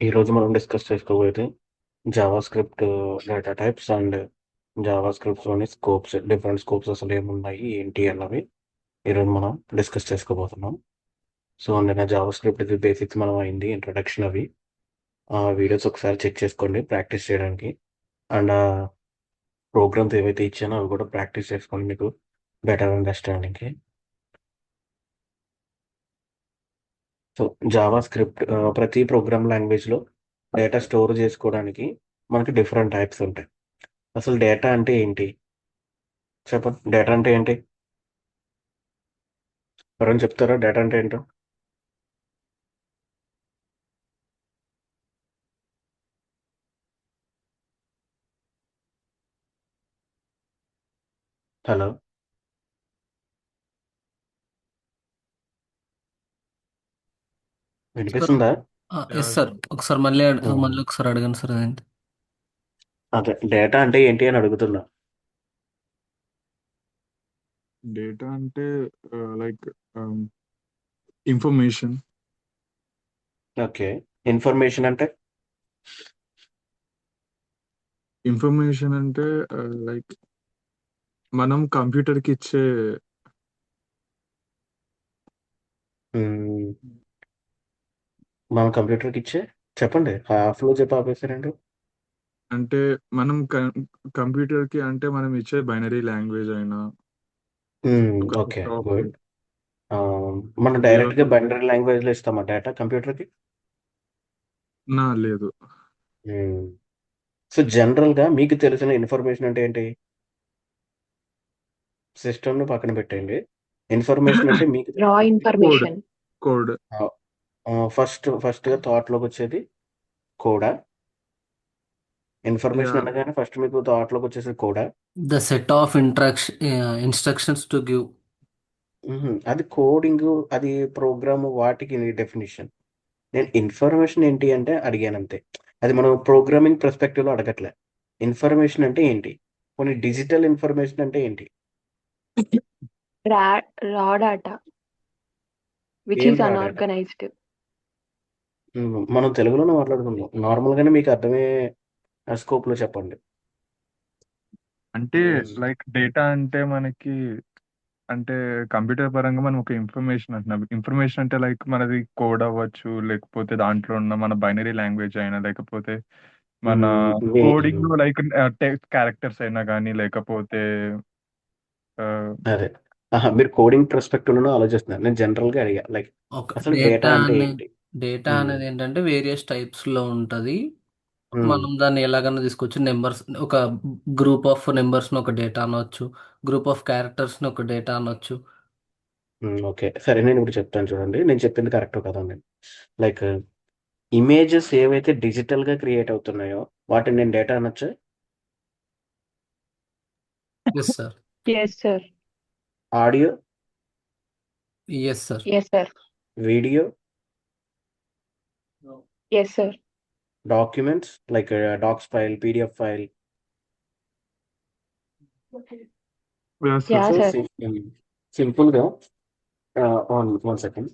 ఈరోజు మనం డిస్కస్ చేసుకోబోయేది JavaScript data types and జావా స్క్రిప్ట్స్లోని స్కోప్స్ డిఫరెంట్ స్కోప్స్ అసలు ఏమున్నాయి ఏంటి అన్నవి ఈరోజు మనం డిస్కస్ చేసుకోబోతున్నాం. సో అందులో జావా స్క్రిప్ట్ ఇది బేసిక్స్ మనం అయింది ఇంట్రడక్షన్ అవి ఆ వీడియోస్ ఒకసారి చెక్ చేసుకోండి ప్రాక్టీస్ చేయడానికి. అండ్ ఆ ప్రోగ్రామ్స్ ఏవైతే ఇచ్చానో అవి కూడా ప్రాక్టీస్ చేసుకోండి మీకు బెటర్ అండర్స్టాండింగ్కి. సో జావా స్క్రిప్ట్ ప్రతి ప్రోగ్రామ్ లాంగ్వేజ్లో డేటా స్టోర్ చేసుకోవడానికి మనకి డిఫరెంట్ టైప్స్ ఉంటాయి. అసలు డేటా అంటే ఏంటి? చెప్పండి. డేటా అంటే ఏంటి? ఎవరైనా చెప్తారా డేటా అంటే ఏంటో? హలో! సార్ వినిపిస్తుందా? Yes yeah! సార్. ఒకసారి మళ్ళీ హ్మ్. మళ్ళీ ఒకసారి అడగండి సార్ అదేంటి. అదే డేటా అంటే ఏంటి అని అడుగుతున్నా. డేటా అంటే లైక్ ఆహ్, ఇన్ఫర్మేషన్. ఓకే. ఇన్ఫర్మేషన్ అంటే? ఇన్ఫర్మేషన్ అంటే లైక్ మనం కంప్యూటర్‌కి ఇచ్చే హ్మ్. మనం కంప్యూటర్‌కి ఇచ్చే చెప్పండి. హాఫ్‌లో చెప్పి ఆపేసారేంటి? అంటే మనం కంప్యూటర్‌కి అంటే మనం ఇచ్చే బైనరీ లాంగ్వేజ్ అయినా, ఒక ఓకే. Set of good. మనం ఏదో డైరెక్ట్‌గా బైనరీ లాంగ్వేజ్‌లో ఇస్తామా డేటా కంప్యూటర్‌కి? లేదు. హ్మ్. సో, జనరల్‌గా మీకు తెలిసిన ఇన్ఫర్మేషన్ అంటే ఏంటి? సిస్టమ్‌ని పక్కన పెట్టేయండి. ఇన్ఫర్మేషన్ అంటే మీకు రా కోడ్, ఇన్ఫర్మేషన్. కోడ్. ఆహ్, ఫస్ట్‌గా థాట్‌లోకొచ్చేది కోడా? Information yeah! అనగానే ఫస్ట్ మీకు థాట్‌లోకొచ్చేసేది కోడా? The set of instructions to give. అది కోడింగు, అది ప్రోగ్రాము వాటికి డెఫినిషన్. నేను ఇన్ఫర్మేషన్ ఏంటి అంటే అడిగానంతే. అది మనం ప్రోగ్రామింగ్ పర్స్పెక్టివ్‌లో అడగట్లే. ఇన్ఫర్మేషన్ అంటే ఏంటి? పోనీ డిజిటల్ ఇన్ఫర్మేషన్ అంటే ఏంటి? రా రా డాటా విచ్ ఏం ఈస్ రా డేటా? అన్ఆర్గనైజ్డ్. మనం తెలుగులోనే మాట్లాడుకుందాం. నార్మల్‌గానే మీకు అర్థమయ్యే స్కోప్‌లో చెప్పండి. అంటే హ్మ్. లైక్ డేటా అంటే మనకి అంటే కంప్యూటర్ పరంగా మనం ఒక ఇన్ఫర్మేషన్ అంటున్నాం. ఇన్ఫర్మేషన్ అంటే లైక్ మనది కోడ్ అవ్వచ్చు, లేకపోతే దాంట్లో ఉన్న మన బైనరీ లాంగ్వేజ్ అయినా, లేకపోతే మన హ్మ్. మీ కోడింగ్‌లో లైక్ టెక్స్ట్ క్యారెక్టర్స్ అయినా గానీ, లేకపోతే ఆహ్, అదే. మీరు కోడింగ్ పర్స్పెక్టివ్‌లోనే ఆలోచిస్తున్నారు. నేను జనరల్‌గా అడిగా. లైక్ ఒక అసలు డేటా డేటా అంటే అనే ఏంటి? డేటా హ్మ్. అనేది ఏంటంటే వేరియస్ టైప్స్లో ఉంటుంది. హ్మ్. మనం దాన్ని ఎలాగైనా తీసుకోవచ్చు. నెంబర్స్, ఒక గ్రూప్ ఆఫ్ నెంబర్స్ని ఒక డేటా అనొచ్చు. గ్రూప్ ఆఫ్ క్యారెక్టర్స్ని ఒక డేటా అనొచ్చు. ఓకే. సరే నేనిప్పుడు చెప్తాను చూడండి. నేను చెప్పింది కరెక్టో కాదో అని. లైక్ ఇమేజెస్ ఏవైతే డిజిటల్‌గా క్రియేట్ అవుతున్నాయో వాటిని నేను డేటా అనొచ్చా? Yes sir. Yes sir. Audio, yes sir. Yes sir. Video, yes sir. Documents like docx file, PDF file. Yes ya sir. So, sir. సింపుల్‌గా వన్ సెకండ్.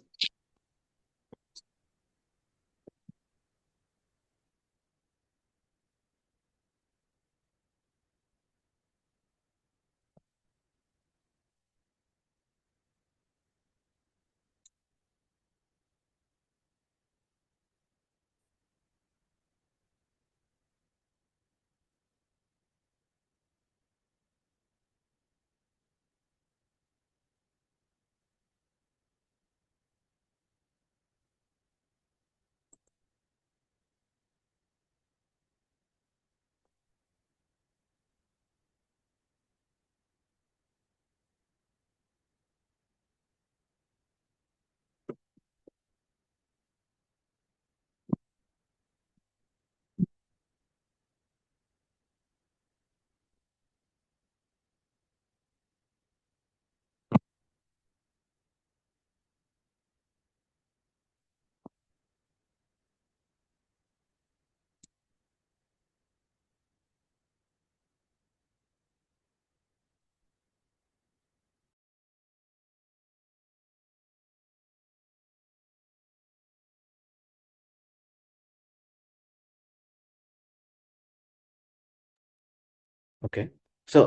ఓకే. సో,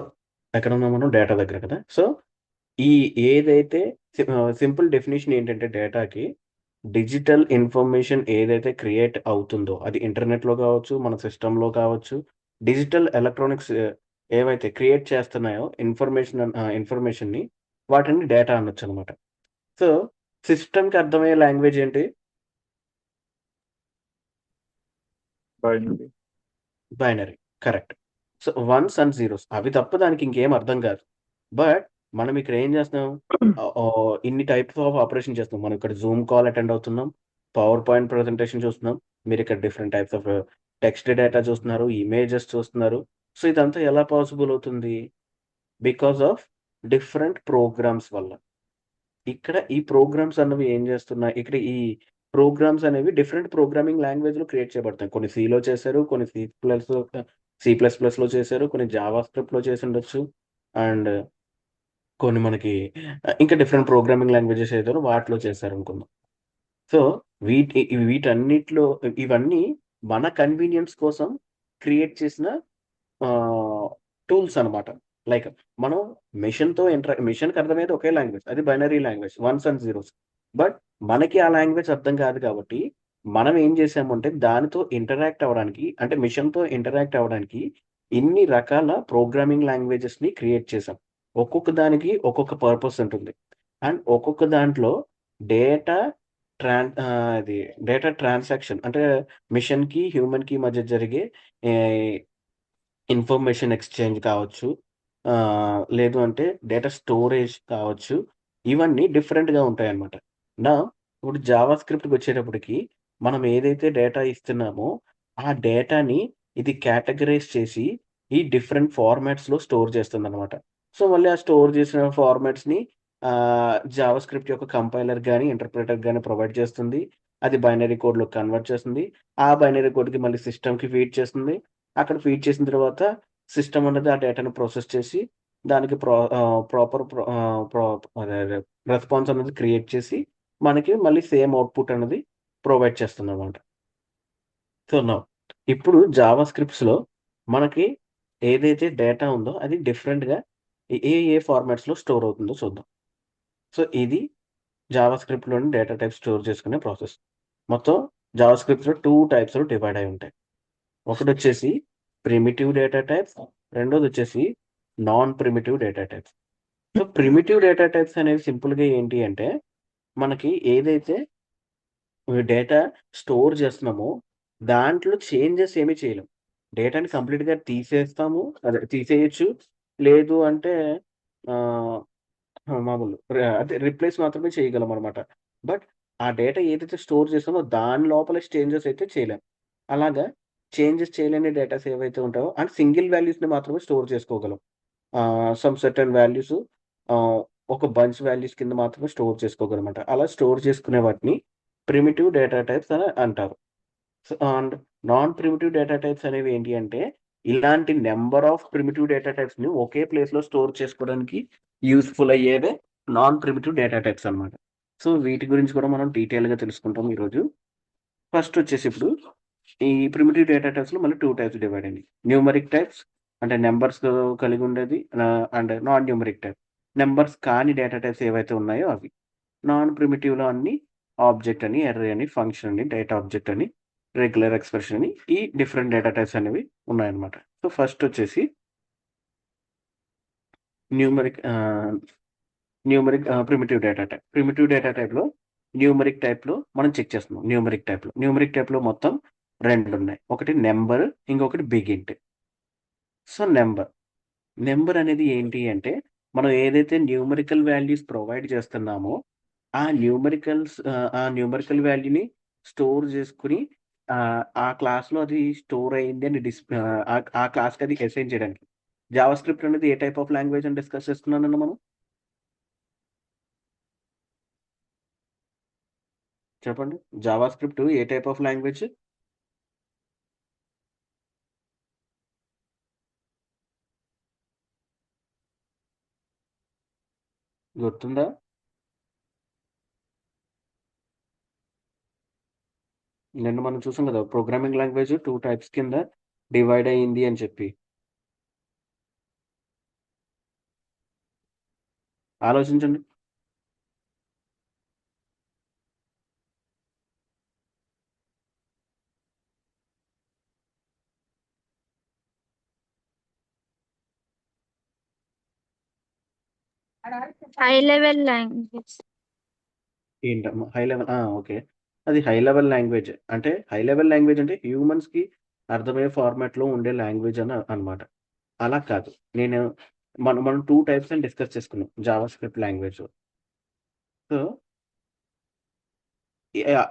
ఎక్కడున్నాం మనం? Data దగ్గర కదా! సో, ఈ ఏదైతే సింపుల్ డెఫినిషన్ ఏంటంటే డేటాకి digital information ఏదైతే create అవుతుందో అది ఇంటర్నెట్‌లో కావచ్చు, మన సిస్టమ్‌లో కావచ్చు, డిజిటల్ ఎలక్ట్రానిక్స్ ఏవైతే క్రియేట్ చేస్తున్నాయో ఇన్ఫర్మేషన్‌ని వాటిని డేటా అనొచ్చనమాట. సో, సిస్టమ్‌కి అర్థమయ్యే లాంగ్వేజ్ ఏంటి? Binary. Binary. Correct. So, once and zeros అవి తప్ప దానికి ఇంకేం అర్థం కాదు. బట్ మనం ఇక్కడ ఏం చేస్తున్నాం? ఇన్ని టైప్స్ ఆఫ్ ఆపరేషన్ చేస్తున్నాం. మనం ఇక్కడ జూమ్ కాల్ అటెండ్ అవుతున్నాం. పవర్ పాయింట్ ప్రజెంటేషన్ చూస్తున్నాం. మీరు ఇక్కడ different types of text data చూస్తున్నారు. ఇమేజెస్ చూస్తున్నారు. సో, ఇదంతా ఎలా పాసిబుల్ అవుతుంది? బికాస్ ఆఫ్ డిఫరెంట్ ప్రోగ్రామ్స్ వల్ల. ఇక్కడ ఈ ప్రోగ్రామ్స్ అన్నవి ఏం చేస్తున్నాయి? ఇక్కడ ఈ ప్రోగ్రామ్స్ అనేవి డిఫరెంట్ ప్రోగ్రామింగ్ లాంగ్వేజ్‌లో క్రియేట్ చేయబడతాయి. కొన్ని సిలో చేశారు. కొన్ని సి ప్లస్ ప్లస్‌లో చేశారు. కొన్ని జావా స్క్రిప్ట్‌లో చేసుండొచ్చు. అండ్ కొన్ని మనకి ఇంకా డిఫరెంట్ ప్రోగ్రామింగ్ లాంగ్వేజెస్ ఏదైనా వాటిలో చేశారనుకుందాం. సో, వీటన్నిటిలో ఇవన్నీ మన కన్వీనియన్స్ కోసం క్రియేట్ చేసిన టూల్స్ అనమాట. లైక్ మనం మెషిన్‌కి అర్థమయ్యేది ఒకే లాంగ్వేజ్. అది binary language. Once and zeros. But మనకి ఆ లాంగ్వేజ్ అర్థం కాదు కాబట్టి, మనం ఏం చేసామంటే దానితో ఇంటరాక్ట్ అవ్వడానికి అంటే మెషిన్‌తో ఇంటరాక్ట్ అవ్వడానికి ఇన్ని రకాల ప్రోగ్రామింగ్ లాంగ్వేజెస్‌ని క్రియేట్ చేసాం. ఒక్కొక్క దానికి ఒక్కొక్క పర్పస్ ఉంటుంది. అండ్ ఒక్కొక్క దాంట్లో డేటా అది డేటా ట్రాన్సాక్షన్ అంటే మెషిన్‌కి, హ్యూమన్‌కి మధ్య జరిగే eh, ఇన్ఫర్మేషన్ ఎక్స్‌చేంజ్ కావచ్చు. లేదు అంటే డేటా స్టోరేజ్ కావచ్చు. ఇవన్నీ డిఫరెంట్‌గా ఉంటాయన్నమాట. ఇప్పుడు జావా స్క్రిప్ట్‌కొచ్చేటప్పటికి మనం ఏదైతే డేటా ఇస్తున్నామో, ఆ డేటాని ఇది కేటగరైజ్ చేసి ఈ డిఫరెంట్ ఫార్మాట్స్‌లో స్టోర్ చేస్తుందన్నమాట. సో, మళ్ళీ ఆ స్టోర్ చేసిన ఫార్మాట్స్‌ని జావా స్క్రిప్ట్ యొక్క కంపైలర్ గాని, ఇంటర్ప్రిటర్ గాని ప్రొవైడ్ చేస్తుంది. అది బైనరీ కోడ్‌లోకి కన్వర్ట్ చేస్తుంది. ఆ బైనరీ కోడ్‌కి మళ్ళీ సిస్టమ్‌కి ఫీడ్ చేస్తుంది. అక్కడ ఫీడ్ చేసిన తర్వాత సిస్టమ్ అనేది ఆ డేటాను ప్రాసెస్ చేసి దానికి ప్రాపర్ అదే అదే రెస్పాన్స్ అనేది క్రియేట్ చేసి మనకి మళ్ళీ సేమ్ అవుట్‌పుట్ అనేది ప్రొవైడ్ చేస్తుందన్నమాట. సో, నౌ ఇప్పుడు జావా స్క్రిప్ట్స్‌లో మనకి ఏదైతే డేటా ఉందో అది డిఫరెంట్‌గా ఏ ఫార్మాట్స్‌లో స్టోర్ అవుతుందో చూద్దాం. సో, ఇది జావా స్క్రిప్ట్‌లోని డేటా టైప్స్ స్టోర్ చేసుకునే ప్రాసెస్. మొత్తం జావా స్క్రిప్ట్‌లో 2 టైప్స్‌లో డివైడ్ అయ్యి ఉంటాయి. ఒకటొచ్చేసి ప్రిమిటివ్ డేటా టైప్స్. రెండోదొచ్చేసి non primitive data types. So, primitive data types అనేవి సింపుల్‌గా ఏంటి అంటే, మనకి ఏదైతే డేటా స్టోర్ చేస్తున్నామో, దాంట్లో చేంజెస్ ఏమి చేయలేం. డేటాని కంప్లీట్‌గా తీసేస్తాము. తీసేయొచ్చు. లేదు అంటే ఆహ్, మామూలు అదే రిప్లేస్ మాత్రమే చేయగలమనమాట. బట్ ఆ డేటా ఏదైతే స్టోర్ చేసామో దాని లోపల చేంజెస్ అయితే చేయలేం. అలాగా చేంజెస్ చేయలేని డేటాస్ ఏవైతే ఉంటాయో అండ్ సింగిల్ వాల్యూస్‌ని మాత్రమే స్టోర్ చేసుకోగలం. సమ్ సర్టెన్ వాల్యూస్ ఆహ్, ఒక బంచ్ వాల్యూస్ కింద మాత్రమే స్టోర్ చేసుకోగలమట. అలా స్టోర్ చేసుకునే వాటిని ప్రిమిటివ్ డేటా టైప్స్ అని అంటారు. And non primitive data types అనేవి ఏంటి అంటే, ఇలాంటి నంబర్ ఆఫ్ ప్రిమిటివ్ డేటా టైప్స్‌ని ఒకే ప్లేస్‌లో స్టోర్ చేసుకోవడానికి యూజ్‌ఫుల్ అయ్యేదే నాన్ ప్రిమిటివ్ డేటా టైప్స్ అన్నమాట. సో, వీటి గురించి కూడా మనం డీటెయిల్‌గా తెలుసుకుంటాం ఈరోజు. ఫస్ట్ వచ్చేసి ఇప్పుడు ఈ ప్రిమిటివ్ డేటా టైప్స్‌లో మళ్ళీ 2 టైప్స్ డివైడ్ అయినాయి. న్యూమరిక్ టైప్స్ అంటే నంబర్స్ కలిగి ఉండేది. And non numeric type. Numbers కాని డేటా టైప్స్ ఏవైతే ఉన్నాయో అవి. నాన్ ప్రిమిటివ్‌లో అన్ని ఆబ్జెక్ట్ అని, అర్రే అని, ఫంక్షన్ అని, డేటా ఆబ్జెక్ట్ అని, రెగ్యులర్ ఎక్స్‌ప్రెషన్ అని ఈ డిఫరెంట్ డేటా టైప్స్ అనేవి ఉన్నాయన్నమాట. సో, ఫస్ట్ వచ్చేసి numeric primitive data type. Primitive data టైప్‌లో న్యూమరిక్ టైప్‌లో మనం చెక్ చేస్తున్నాం. న్యూమరిక్ టైప్‌లో మొత్తం 2 ఉన్నాయి. ఒకటి నంబర్, ఇంకొకటి బిగ్ ఇంట్. సో, నంబర్ అనేది ఏంటి అంటే, మనం ఏదైతే న్యూమరికల్ వాల్యూస్ ప్రొవైడ్ చేస్తున్నామో, ఆ న్యూమరికల్ వాల్యూని స్టోర్ చేసుకొని ఆ క్లాస్‌లో అది స్టోర్ అయింది అని ఆ క్లాస్‌కి అది అసైన్ చేయడానికి. జావా స్క్రిప్ట్ అనేది ఏ టైప్ ఆఫ్ లాంగ్వేజ్ అని డిస్కస్ చేసుకున్నామన్నా మనం? చెప్పండి. Java script A type of language? గుర్తుందా? నిన్న మనం చూసాం కదా! ప్రోగ్రామింగ్ లాంగ్వేజ్ 2 టైప్స్ కింద డివైడ్ అయింది అని చెప్పి. ఆలోచించండి. high level language. ఏంటమ్మా హై లెవెల్? ఓకే. అది హై లెవెల్ లాంగ్వేజ్. అంటే హై లెవెల్ లాంగ్వేజ్ అంటే హ్యూమన్స్‌కి అర్థమయ్యే ఫార్మాట్‌లో ఉండే లాంగ్వేజ్ అనమాట. అలా కాదు. మనం 2 టైప్స్ అని డిస్కస్ చేసుకున్నాం జావా స్క్రిప్ట్ లాంగ్వేజ్‌లో. సో,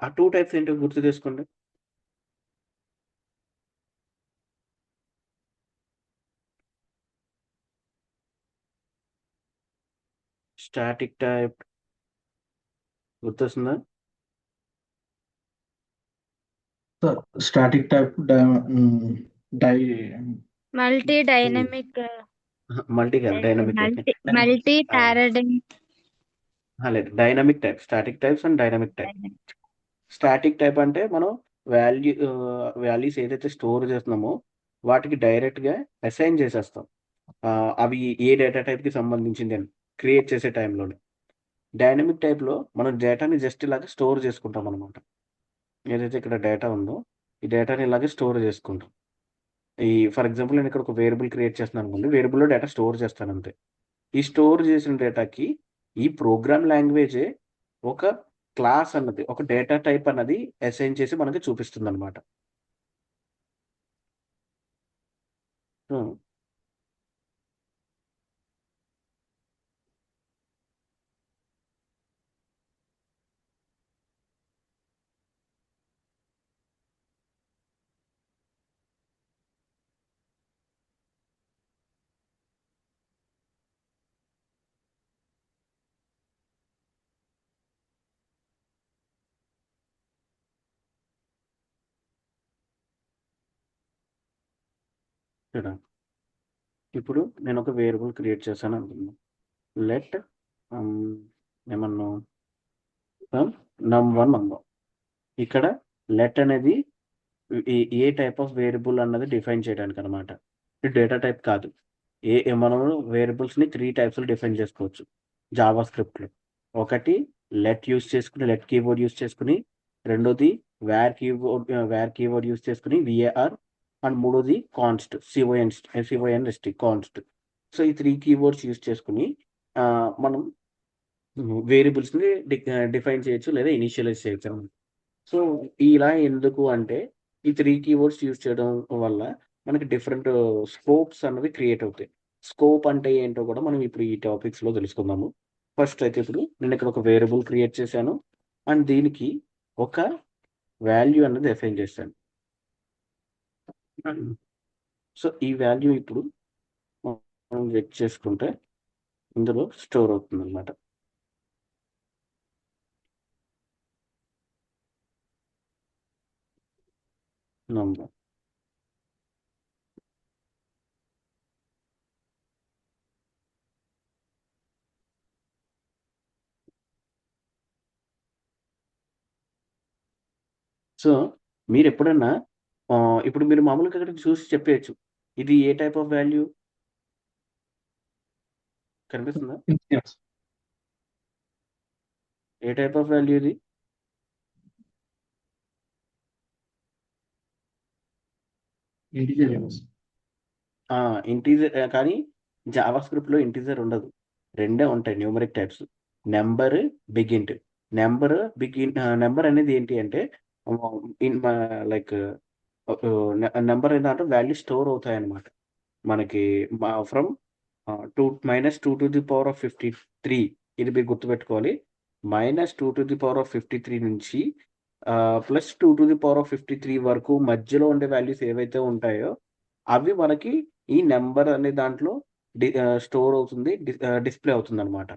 ఆ 2 టైప్స్ ఏంటో గుర్తు చేసుకోండి. స్టాటిక్ టైప్ గుర్తొస్తుందా? సార్ స్టాటిక్ టైప్ డై Multi dynamic. మల్టీ కాదు, డైనమిక్. Multi paradigm. లేదు, dynamic type. Static types and dynamic type. Static type అంటే మనం వాల్యూస్ ఏదైతే స్టోర్ చేస్తున్నామో వాటికి డైరెక్ట్‌గా అసైన్ చేసేస్తాం. అవి ఏ డేటా టైప్‌కి సంబంధించింది అని క్రియేట్ చేసే టైంలోనే. డైనమిక్ టైప్‌లో మనం డేటాని జస్ట్ ఇలాగ స్టోర్ చేసుకుంటాం అనమాట. ఏదైతే ఇక్కడ డేటా ఉందో ఈ డేటాని ఇలాగే స్టోర్ చేసుకుంటాం. ఫర్ ఎగ్జాంపుల్ నేను ఇక్కడ ఒక వేరియబుల్ క్రియేట్ చేస్తున్నాను అనుకోండి. వేరియబుల్‌లో డేటా స్టోర్ చేస్తాను అంతే. ఈ స్టోర్ చేసిన డేటాకి ఈ ప్రోగ్రామ్ లాంగ్వేజే ఒక క్లాస్ అన్నది, ఒక డేటా టైప్ అన్నది అసైన్ చేసి మనకి చూపిస్తుందనమాట. హ్మ్. చూడండి. ఇప్పుడు నేను ఒక వేరియబుల్ క్రియేట్ చేశాను అనుకుందాం. లెట్ ఏమన్నాం num1 అందాం. ఇక్కడ లెట్ అనేది ఏ టైప్ ఆఫ్ వేరియబుల్ అన్నది డిఫైన్ చేయడానికి అనమాట. ఇది డేటా టైప్ కాదు. మనం వేరియబుల్స్‌ని 3 టైప్స్‌లో డిఫైన్ చేసుకోవచ్చు జావా స్క్రిప్ట్‌లో. ఒకటి లెట్ కీవర్డ్ యూజ్ చేసుకొని, రెండోది వేర్ కీవర్డ్ యూజ్ చేసుకొని VAR, అండ్ మూడోది కాన్స్ట్ CONST కాన్స్ట్. సో ఈ 3 కీవర్డ్స్ యూజ్ చేసుకొని మనం వేరియబుల్స్‌ని డిఫైన్ చేయొచ్చు లేదా ఇనిషియలైజ్ చేయొచ్చు అనమాట. సో ఇలా ఎందుకు అంటే ఈ 3 కీవర్డ్స్ యూజ్ చేయడం వల్ల మనకి డిఫరెంట్ స్కోప్స్ అన్నవి క్రియేట్ అవుతాయి. స్కోప్ అంటే ఏంటో కూడా మనం ఇప్పుడు ఈ టాపిక్స్‌లో తెలుసుకుందాము. ఫస్ట్ అయితే ఇప్పుడు నేను ఇక్కడ ఒక వేరియబుల్ క్రియేట్ చేశాను. అండ్ దీనికి ఒక వాల్యూ అన్నది అసైన్ చేశాను. సో ఈ వాల్యూ ఇప్పుడు మనం చెక్ చేసుకుంటే ఇందులో స్టోర్ అవుతుందన్నమాట. నంబర్. సో మీరెప్పుడన్నా ఇప్పుడు మీరు మామూలుగా ఇక్కడ చూసి చెప్పేయొచ్చు. ఇది ఏ టైప్ ఆఫ్ వాల్యూ? కనిపిస్తుందా? ఏ టైప్ ఆఫ్ వాల్యూ ఇది? ఇంటీజర్. కానీ జావా స్క్రిప్ట్‌లో ఇంటీజర్ ఉండదు. రెండే ఉంటాయి న్యూమరిక్ టైప్స్. నంబర్, బిగింట్. నంబర్ అనేది ఏంటి అంటే లైక్ నంబర్ ఏంటంటే వాల్యూ స్టోర్ అవుతాయన్నమాట. మనకి from 2-2 to the power of 53 ఇది మీరు గుర్తుపెట్టుకోవాలి. -2 to the power of 53 నుంచి +2 to the power of 53 వరకు మధ్యలో ఉండే వాల్యూస్ ఏవైతే ఉంటాయో అవి మనకి ఈ నంబర్ అనే దాంట్లో స్టోర్ అవుతుంది, డిస్ప్లే అవుతుందన్నమాట.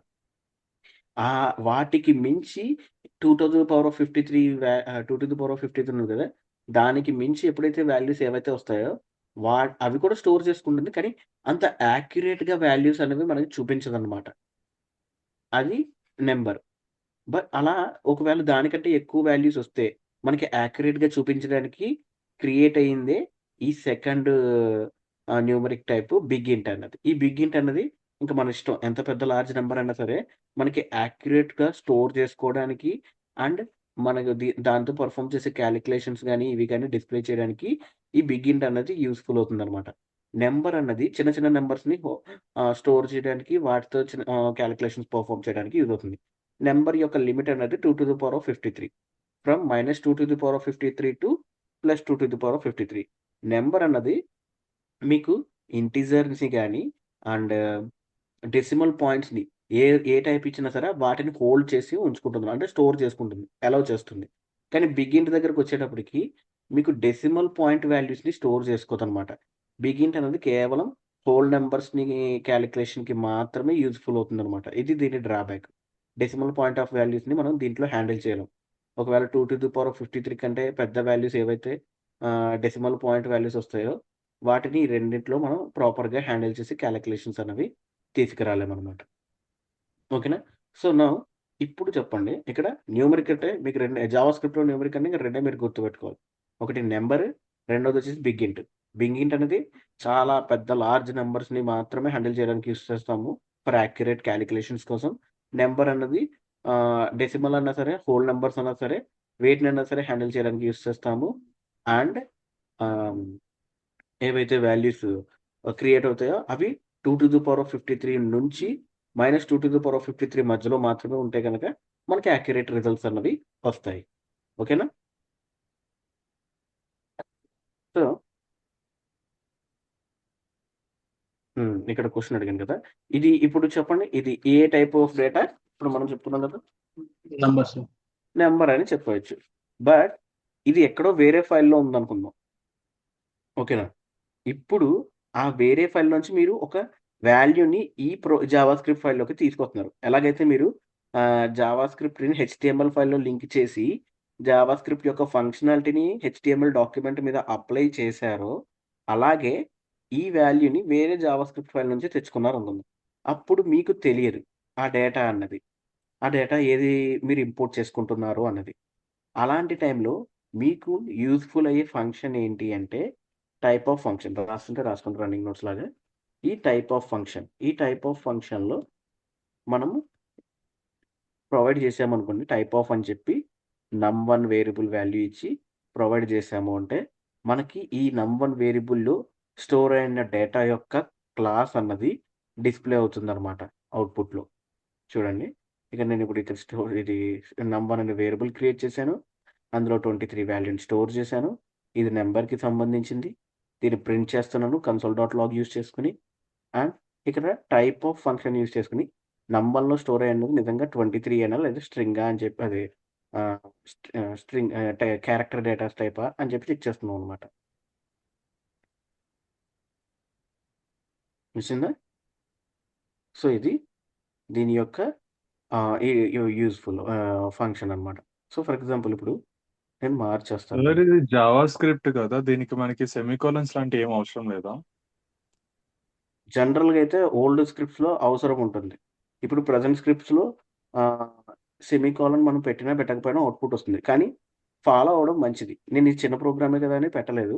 వాటికి మించి 2 to the power of 53 2 to the power of 53 ఉంది కదా! దానికి మించి ఎప్పుడైతే వాల్యూస్ ఏవైతే వస్తాయో అవి కూడా స్టోర్ చేసుకుంటుంది. కానీ అంత యాక్యురేట్‌గా వాల్యూస్ అనేవి మనకి చూపించదన్నమాట. అది నంబర్. అలా ఒకవేళ దానికంటే ఎక్కువ వాల్యూస్ వస్తే మనకి యాక్యురేట్‌గా చూపించడానికి క్రియేట్ అయిందే ఈ సెకండ్ న్యూమరిక్ టైప్ బిగ్ ఇంట్ అన్నది. ఈ బిగ్ ఇంట్ అన్నది ఇంకా మన ఇష్టం. ఎంత పెద్ద లార్జ్ నంబర్ అయినా సరే, మనకి యాక్యురేట్‌గా స్టోర్ చేసుకోవడానికి అండ్ మనకు దాంతో పెర్ఫార్మ్ చేసే కాలిక్యులేషన్స్ గాని, ఇవి గాని డిస్‌ప్లే చేయడానికి ఈ బిగ్ ఇంట్ అనేది యూజ్‌ఫుల్ అవుతుందనమాట. నంబర్ అన్నది చిన్న చిన్న నంబర్స్‌ని స్టోర్ చేయడానికి వాటితో కాలిక్యులేషన్స్ పెర్ఫార్మ్ చేయడానికి యూజ్ అవుతుంది. నంబర్ యొక్క లిమిట్ అనేది 253 ఫ్రమ్ -253 టు +253. నంబర్ అన్నది మీకు ఇంటిజర్స్‌ని గాని అండ్ డెసిమల్ పాయింట్స్‌ని ఏ ఏ టైప్ ఇచ్చినా సరే వాటిని హోల్డ్ చేసి ఉంచుకుంటుంది. అంటే స్టోర్ చేసుకుంటుంది. అలౌ చేస్తుంది. కానీ బిగ్ ఇంట్ దగ్గరకొచ్చేటప్పటికి మీకు డెసిమల్ పాయింట్ వాల్యూస్‌ని స్టోర్ చేసుకోదనమాట. బిగ్ ఇంట్ అనేది కేవలం హోల్ నంబర్స్‌ని కాలిక్యులేషన్‌కి మాత్రమే యూజ్‌ఫుల్ అవుతుందనమాట. ఇది దీని డ్రాబ్యాక్. డెసిమల్ పాయింట్ ఆఫ్ వాల్యూస్‌ని మనం దీంట్లో హ్యాండిల్ చేయలేం. ఒకవేళ 253 కంటే పెద్ద వాల్యూస్ ఏవైతే డెసిమల్ పాయింట్ వాల్యూస్ వస్తాయో వాటిని ఈ రెండిట్లో మనం ప్రాపర్‌గా హ్యాండిల్ చేసి కాలిక్యులేషన్స్ అనేవి తీసుకురాలేమనమాట. ఓకేనా? సో, నౌ ఇప్పుడు చెప్పండి. ఇక్కడ న్యూమరిక్ అంటే మీకు జావా స్క్రిప్ట్‌లో న్యూమరిక్ అంటే ఇంక రెండే మీరు గుర్తుపెట్టుకోవాలి. ఒకటి నంబర్, రెండోదొచ్చేసి బిగ్ ఇంట్. బిగ్ ఇంట్ అనేది చాలా పెద్ద లార్జ్ నంబర్స్‌ని మాత్రమే హ్యాండిల్ చేయడానికి యూజ్ చేస్తాము. ఫర్ యాక్యురేట్ కాలిక్యులేషన్స్ కోసం. నంబర్ అన్నది డెసిమల్ అన్నా సరే, హోల్ నంబర్స్ అన్నా సరే, వేటినైనా సరే హ్యాండిల్ చేయడానికి యూజ్ చేస్తాము. అండ్ ఆహ్, ఏవైతే వాల్యూస్ క్రియేట్ అవుతాయో అవి 253 నుంచి -253 మధ్యలో మాత్రమే ఉంటే గనక మనకి యాక్యురేట్ రిజల్ట్స్ అన్నవి వస్తాయి. ఓకేనా? సో ఇక్కడ క్వెషన్ అడిగాను కదా! ఇది ఇప్పుడు చెప్పండి. ఇది ఏ టైప్ ఆఫ్ డేటా? ఇప్పుడు మనం చెప్పుకున్నాం కదా! నంబర్స్. నంబర్ అని చెప్పవచ్చు. బట్ ఇది ఎక్కడో వేరే ఫైల్‌లో ఉందనుకుందాం. ఓకేనా? ఇప్పుడు ఆ వేరే ఫైల్ నుంచి మీరు ఒక వాల్యూని ఈ జావాస్క్రిప్ట్ ఫైల్‌లోకి తీసుకొస్తున్నారు. ఎలాగైతే మీరు జావాస్క్రిప్ట్‌ని హెచ్‌టీఎంఎల్ ఫైల్‌లో లింక్ చేసి జావాస్క్రిప్ట్ యొక్క ఫంక్షనాలిటీని హెచ్‌టీఎంఎల్ డాక్యుమెంట్ మీద అప్లై చేశారో, అలాగే ఈ వాల్యూని వేరే జావాస్క్రిప్ట్ ఫైల్ నుంచి తెచ్చుకున్నారనుకుందాం. అప్పుడు మీకు తెలియదు ఆ డేటా అన్నది. ఆ డేటా ఏది మీరు ఇంపోర్ట్ చేసుకుంటున్నారు అన్నది. అలాంటి టైంలో మీకు యూజ్‌ఫుల్ అయ్యే ఫంక్షన్ ఏంటి అంటే టైప్ ఆఫ్ ఫంక్షన్. రాస్తుంటే రాసుకుంటూ రన్నింగ్ నోట్స్ లాగా. ఈ టైప్ ఆఫ్ ఫంక్షన్. ఈ టైప్ ఆఫ్ ఫంక్షన్‌లో మనము ప్రొవైడ్ చేసామనుకోండి. టైప్ ఆఫ్ అని చెప్పి నమ్1 వేరియబుల్ వాల్యూ ఇచ్చి ప్రొవైడ్ చేసాము అంటే, మనకి ఈ నమ్1 వేరియబుల్‌లో స్టోర్ అయిన డేటా యొక్క క్లాస్ అన్నది డిస్‌ప్లే అవుతుందనమాట అవుట్‌పుట్‌లో. చూడండి. ఇక నేను ఇప్పుడు ఇక్కడ ఇది నమ్1 అనే వేరియబుల్ క్రియేట్ చేశాను. అందులో 23 వాల్యూని స్టోర్ చేశాను. ఇది నంబర్‌కి సంబంధించింది. దీన్ని ప్రింట్ చేస్తున్నాను కన్సోల్.లాగ్ యూజ్ చేసుకొని. అండ్ ఇక్కడ టైప్ ఆఫ్ ఫంక్షన్ యూజ్ చేసుకొని నంబర్‌లో స్టోర్ అయ్యేది నిజంగా 23 ఏనా లేదా స్ట్రింగా అని చెప్పి అది స్ట్రింగ్ క్యారెక్టర్ డేటాస్ టైపా అని చెప్పి చెక్ చేస్తున్నాం అనమాట. తెలిసిందా? సో, ఇది దీని యొక్క ఈ యూజ్‌ఫుల్ ఫంక్షన్ అనమాట. సో, ఫర్ ఎగ్జాంపుల్ ఇప్పుడు నేను మార్చేస్తాను. సార్ ఇది జావా స్క్రిప్ట్ కదా! దీనికి మనకి సెమికోలన్స్ లాంటివి ఏమి అవసరం లేదా? జనరల్‌గా అయితే ఓల్డ్ స్క్రిప్ట్స్‌లో అవసరం ఉంటుంది. ఇప్పుడు ప్రెజెంట్ స్క్రిప్ట్స్‌లో ఆహ్, సెమీకోలన్ మనం పెట్టినా పెట్టకపోయినా అవుట్‌పుట్ వస్తుంది. కానీ ఫాలో అవ్వడం మంచిది. నేను ఇది చిన్న ప్రోగ్రామే కదా అని పెట్టలేదు.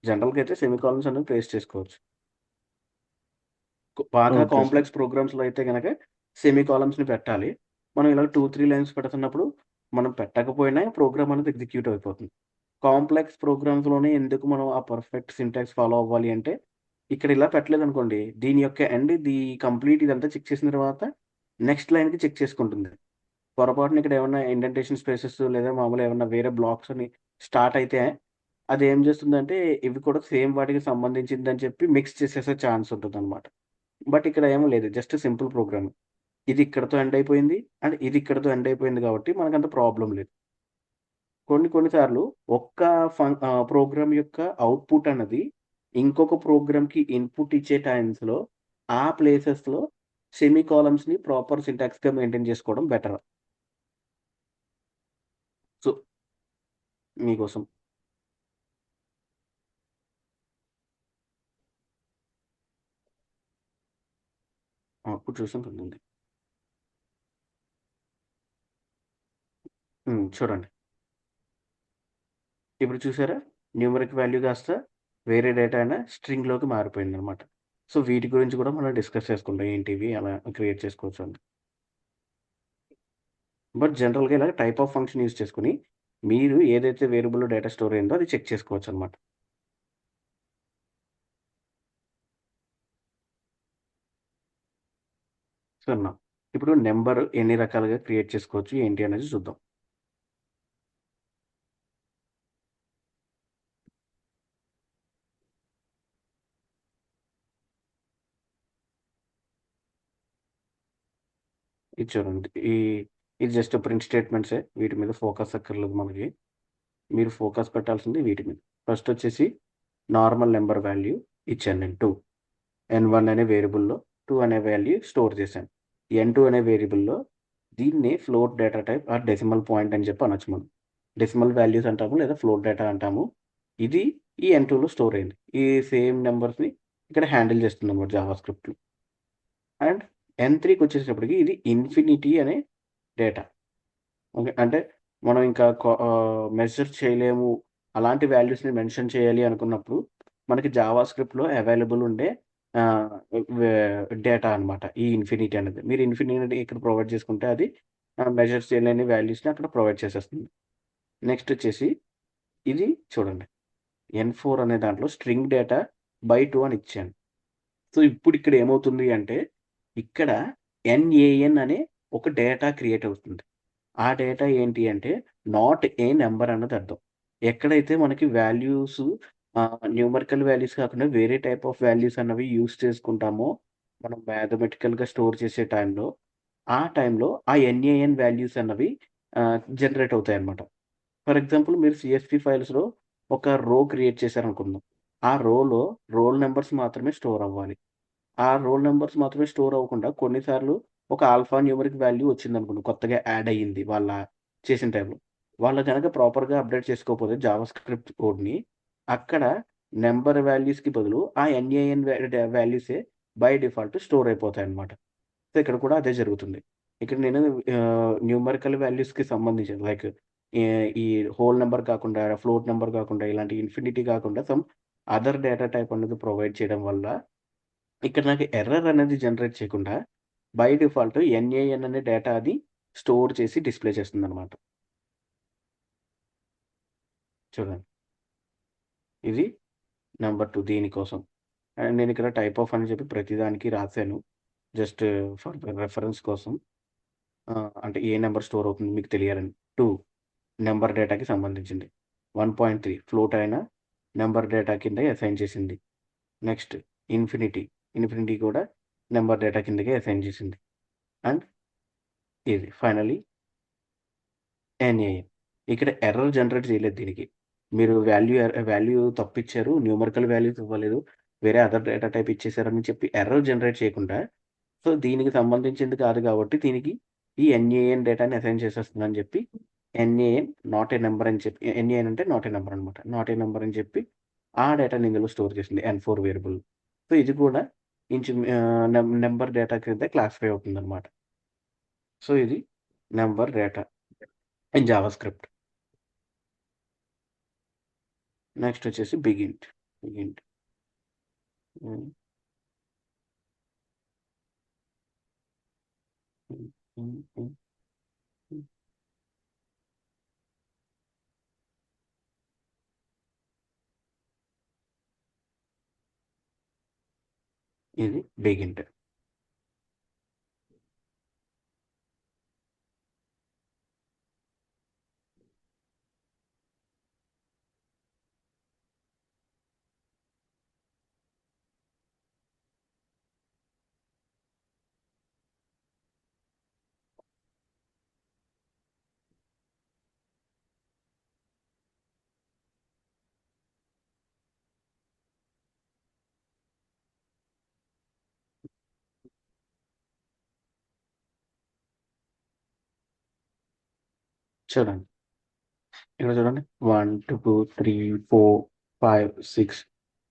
జనరల్‌గా అయితే సెమీకోలన్స్ అనేవి ప్లేస్ చేసుకోవచ్చు. బాగా ఓకే సార్. కాంప్లెక్స్ ప్రోగ్రామ్స్‌లో అయితే గనక సెమీకోలన్స్‌ని పెట్టాలి. మనం ఇలా 2, 3 లైన్స్ పెడుతున్నప్పుడు మనం పెట్టకపోయినా ప్రోగ్రామ్ అనేది ఎగ్జిక్యూట్ అయిపోతుంది. కాంప్లెక్స్ ప్రోగ్రామ్స్‌లోనే ఎందుకు మనం ఆ పర్ఫెక్ట్ సింటాక్స్ ఫాలో అవ్వాలి అంటే, ఇక్కడ ఇలా పెట్టలేదనుకోండి, దీని యొక్క ఎండ్ కంప్లీట్ ఇదంతా చెక్ చేసిన తర్వాత నెక్స్ట్ లైన్‌కి చెక్ చేసుకుంటుంది. పొరపాటున ఇక్కడ ఏమన్నా ఇండెంటేషన్ స్పేసెస్ లేదా మామూలుగా ఏమన్నా వేరే బ్లాక్స్ అని స్టార్ట్ అయితే, అదేం చేస్తుందంటే ఇవి కూడా సేమ్ వాటికి సంబంధించిందని చెప్పి మిక్స్ చేసేసే ఛాన్స్ ఉంటుందనమాట. బట్ ఇక్కడ ఏమి లేదు. Just simple program. ఇది ఇక్కడితో ఎండ్ అయిపోయింది. అండ్ ఇది ఇక్కడితో ఎండ్ అయిపోయింది కాబట్టి మనకంత ప్రాబ్లమ్ లేదు. కొన్ని కొన్ని సార్లు ప్రోగ్రామ్ యొక్క అవుట్‌పుట్ అన్నది ఇంకొక ప్రోగ్రామ్‌కి ఇన్‌పుట్ ఇచ్చే టైమ్స్‌లో ఆ ప్లేసెస్‌లో సెమీకోలన్స్‌ని ప్రాపర్ సింటాక్స్‌గా మెయింటైన్ చేసుకోవడం బెటర్. సో, మీకోసం. ఇప్పుడు చూసుంటుంది. చూడండి. ఇప్పుడు చూసారా? న్యూమరిక్ వాల్యూ కాస్త వేరే డేటా అయిన స్ట్రింగ్‌లోకి మారిపోయిందనమాట. సో వీటి గురించి కూడా మనం డిస్కస్ చేసుకుంటాం. ఏంటివి ఎలా క్రియేట్ చేసుకోవచ్చు అని. బట్ జనరల్‌గా ఇలా టైప్ ఆఫ్ ఫంక్షన్ యూజ్ చేసుకొని మీరు ఏదైతే వేరియబుల్‌లో డేటా స్టోర్ అయిందో అది చెక్ చేసుకోవచ్చనమాట. సో, ఇప్పుడు నంబర్ ఎన్ని రకాలుగా క్రియేట్ చేసుకోవచ్చు ఏంటి అనేది చూద్దాం. ఇది చూడండి. ఇది జస్ట్ ప్రింట్ స్టేట్మెంట్సే. వీటి మీద ఫోకస్ అక్కర్లేదు మనకి. మీరు ఫోకస్ పెట్టాల్సింది వీటి మీద. ఫస్ట్ వచ్చేసి నార్మల్ నంబర్ వాల్యూ ఇచ్చాను నేను 2. n1 అనే వేరియబుల్‌లో 2 అనే వాల్యూ స్టోర్ చేశాను. n2 అనే వేరియబుల్‌లో దీన్ని float data type or decimal point అని చెప్పి అనొచ్చు మనం. డెసిమల్ వాల్యూస్ అంటాము లేదా ఫ్లోట్ డేటా అంటాము. ఇది ఈ n2లో స్టోర్ అయింది. ఈ సేమ్ నంబర్స్‌ని ఇక్కడ హ్యాండిల్ చేస్తుందన్నమాట జావాస్క్రిప్ట్‌లో. అండ్ n3కి వచ్చేటప్పటికి ఇది ఇన్ఫినిటీ అనే డేటా. ఓకే. అంటే మనం ఇంకా మెజర్ చేయలేము. అలాంటి వాల్యూస్‌ని మెన్షన్ చేయాలి అనుకున్నప్పుడు మనకి జావాస్క్రిప్ట్‌లో అవైలబుల్ ఉండే డేటా అనమాట. ఈ ఇన్ఫినిటీ అనేది. మీరు ఇన్ఫినిటీ ఇక్కడ ప్రొవైడ్ చేసుకుంటే అది మెజర్ చేయలేని వాల్యూస్‌ని అక్కడ ప్రొవైడ్ చేసేస్తుంది. నెక్స్ట్ వచ్చేసి ఇది చూడండి. n4 అనే దాంట్లో స్ట్రింగ్ డేటా బై 2 అని ఇచ్చాను. సో, ఇప్పుడు ఇక్కడ ఏమవుతుంది అంటే ఇక్కడ NaN అనే ఒక డేటా క్రియేట్ అవుతుంది. ఆ డేటా ఏంటి అంటే నాట్ ఏ నంబర్ అన్నది అర్థం. ఎక్కడైతే మనకి వాల్యూస్ న్యూమరికల్ వాల్యూస్ కాకుండా వేరే టైప్ ఆఫ్ వాల్యూస్ అన్నవి యూజ్ చేసుకుంటామో మనం మ్యాథమెటికల్‌గా స్టోర్ చేసే టైంలో, ఆ టైంలో ఆ NaN వాల్యూస్ అన్నవి జనరేట్ అవుతాయన్నమాట. ఫర్ ఎగ్జాంపుల్ మీరు CSV ఫైల్స్‌లో ఒక రో క్రియేట్ చేశారనుకుందాం. ఆ రోలో రోల్ నంబర్స్ మాత్రమే స్టోర్ అవ్వాలి. ఆ రోల్ నంబర్స్ మాత్రమే స్టోర్ అవ్వకుండా కొన్నిసార్లు ఒక ఆల్ఫా న్యూమరిక్ వాల్యూ వచ్చిందనుకోండి. కొత్తగా యాడ్ అయ్యింది వాళ్ళ చేసిన టైంలో. వాళ్ళు గనక ప్రాపర్‌గా అప్డేట్ చేసుకోకపోతే జావాస్క్రిప్ట్ కోడ్‌ని అక్కడ నంబర్ వాల్యూస్‌కి బదులు ఆ NaN వాల్యూసే బై డిఫాల్ట్ స్టోర్ అయిపోతాయన్నమాట. సో, ఇక్కడ కూడా అదే జరుగుతుంది. ఇక్కడ నేను న్యూమరికల్ వాల్యూస్‌కి సంబంధించి లైక్ ఈ హోల్ నంబర్ కాకుండా, ఫ్లోట్ నంబర్ కాకుండా, ఇలాంటి ఇన్ఫినిటీ కాకుండా సమ్ అదర్ డేటా టైప్ అనేది ప్రొవైడ్ చేయడం వల్ల ఇక్కడ నాకు ఎర్రర్ అనేది జనరేట్ చేయకుండా బై డిఫాల్ట్ NaN అనే డేటా అది స్టోర్ చేసి డిస్‌ప్లే చేస్తుందన్నమాట. చూడండి. ఇది నంబర్ 2 దీనికోసం. అండ్ నేను ఇక్కడ టైప్ ఆఫ్ అని చెప్పి ప్రతిదానికి రాసాను. జస్ట్ ఫర్ రెఫరెన్స్ కోసం. అంటే ఏ నంబర్ స్టోర్ అవుతుంది మీకు తెలియాలని. 2 నంబర్ డేటాకి సంబంధించింది. 1.3 ఫ్లోట్ అయిన నంబర్ డేటా కింద అసైన్ చేసింది. Next infinity. ఇన్ఫినిటీ కూడా నంబర్ డేటా కిందకే అసైన్ చేసింది. అండ్ ఇది ఫైనల్లీ NaN. ఇక్కడ ఎర్రర్ జనరేట్ చేయలేదు దీనికి. మీరు వాల్యూ తప్పిచ్చారు. న్యూమరికల్ వాల్యూస్ ఇవ్వలేదు. వేరే అదర్ డేటా టైప్ ఇచ్చేసారని చెప్పి ఎర్రర్ జనరేట్ చేయకుండా, సో, దీనికి సంబంధించింది కాదు కాబట్టి దీనికి ఈ NaN డేటాని అసైన్ చేసేస్తుందని చెప్పి NaN నాట్ ఏ నంబర్ అని చెప్పి NaN అంటే నాట్ ఏ నంబర్ అనమాట. నాట్ ఏ నంబర్ అని చెప్పి ఆ డేటాని ఇందులో స్టోర్ చేసింది n4 వేరియబుల్. సో, ఇది కూడా నంబర్ డేటా కింద క్లాసిఫై అవుతుందన్నమాట. సో, ఇది number data in JavaScript. Next వచ్చేసి బిగింట్. బిగింట్. హ్మ్. హ్మ్. హ్మ్. హ్మ్. హ్మ్. ఇది బిగింట్. చూడండి. ఇక్కడ చూడండి. 1, 2, 3, 4, 5, 6,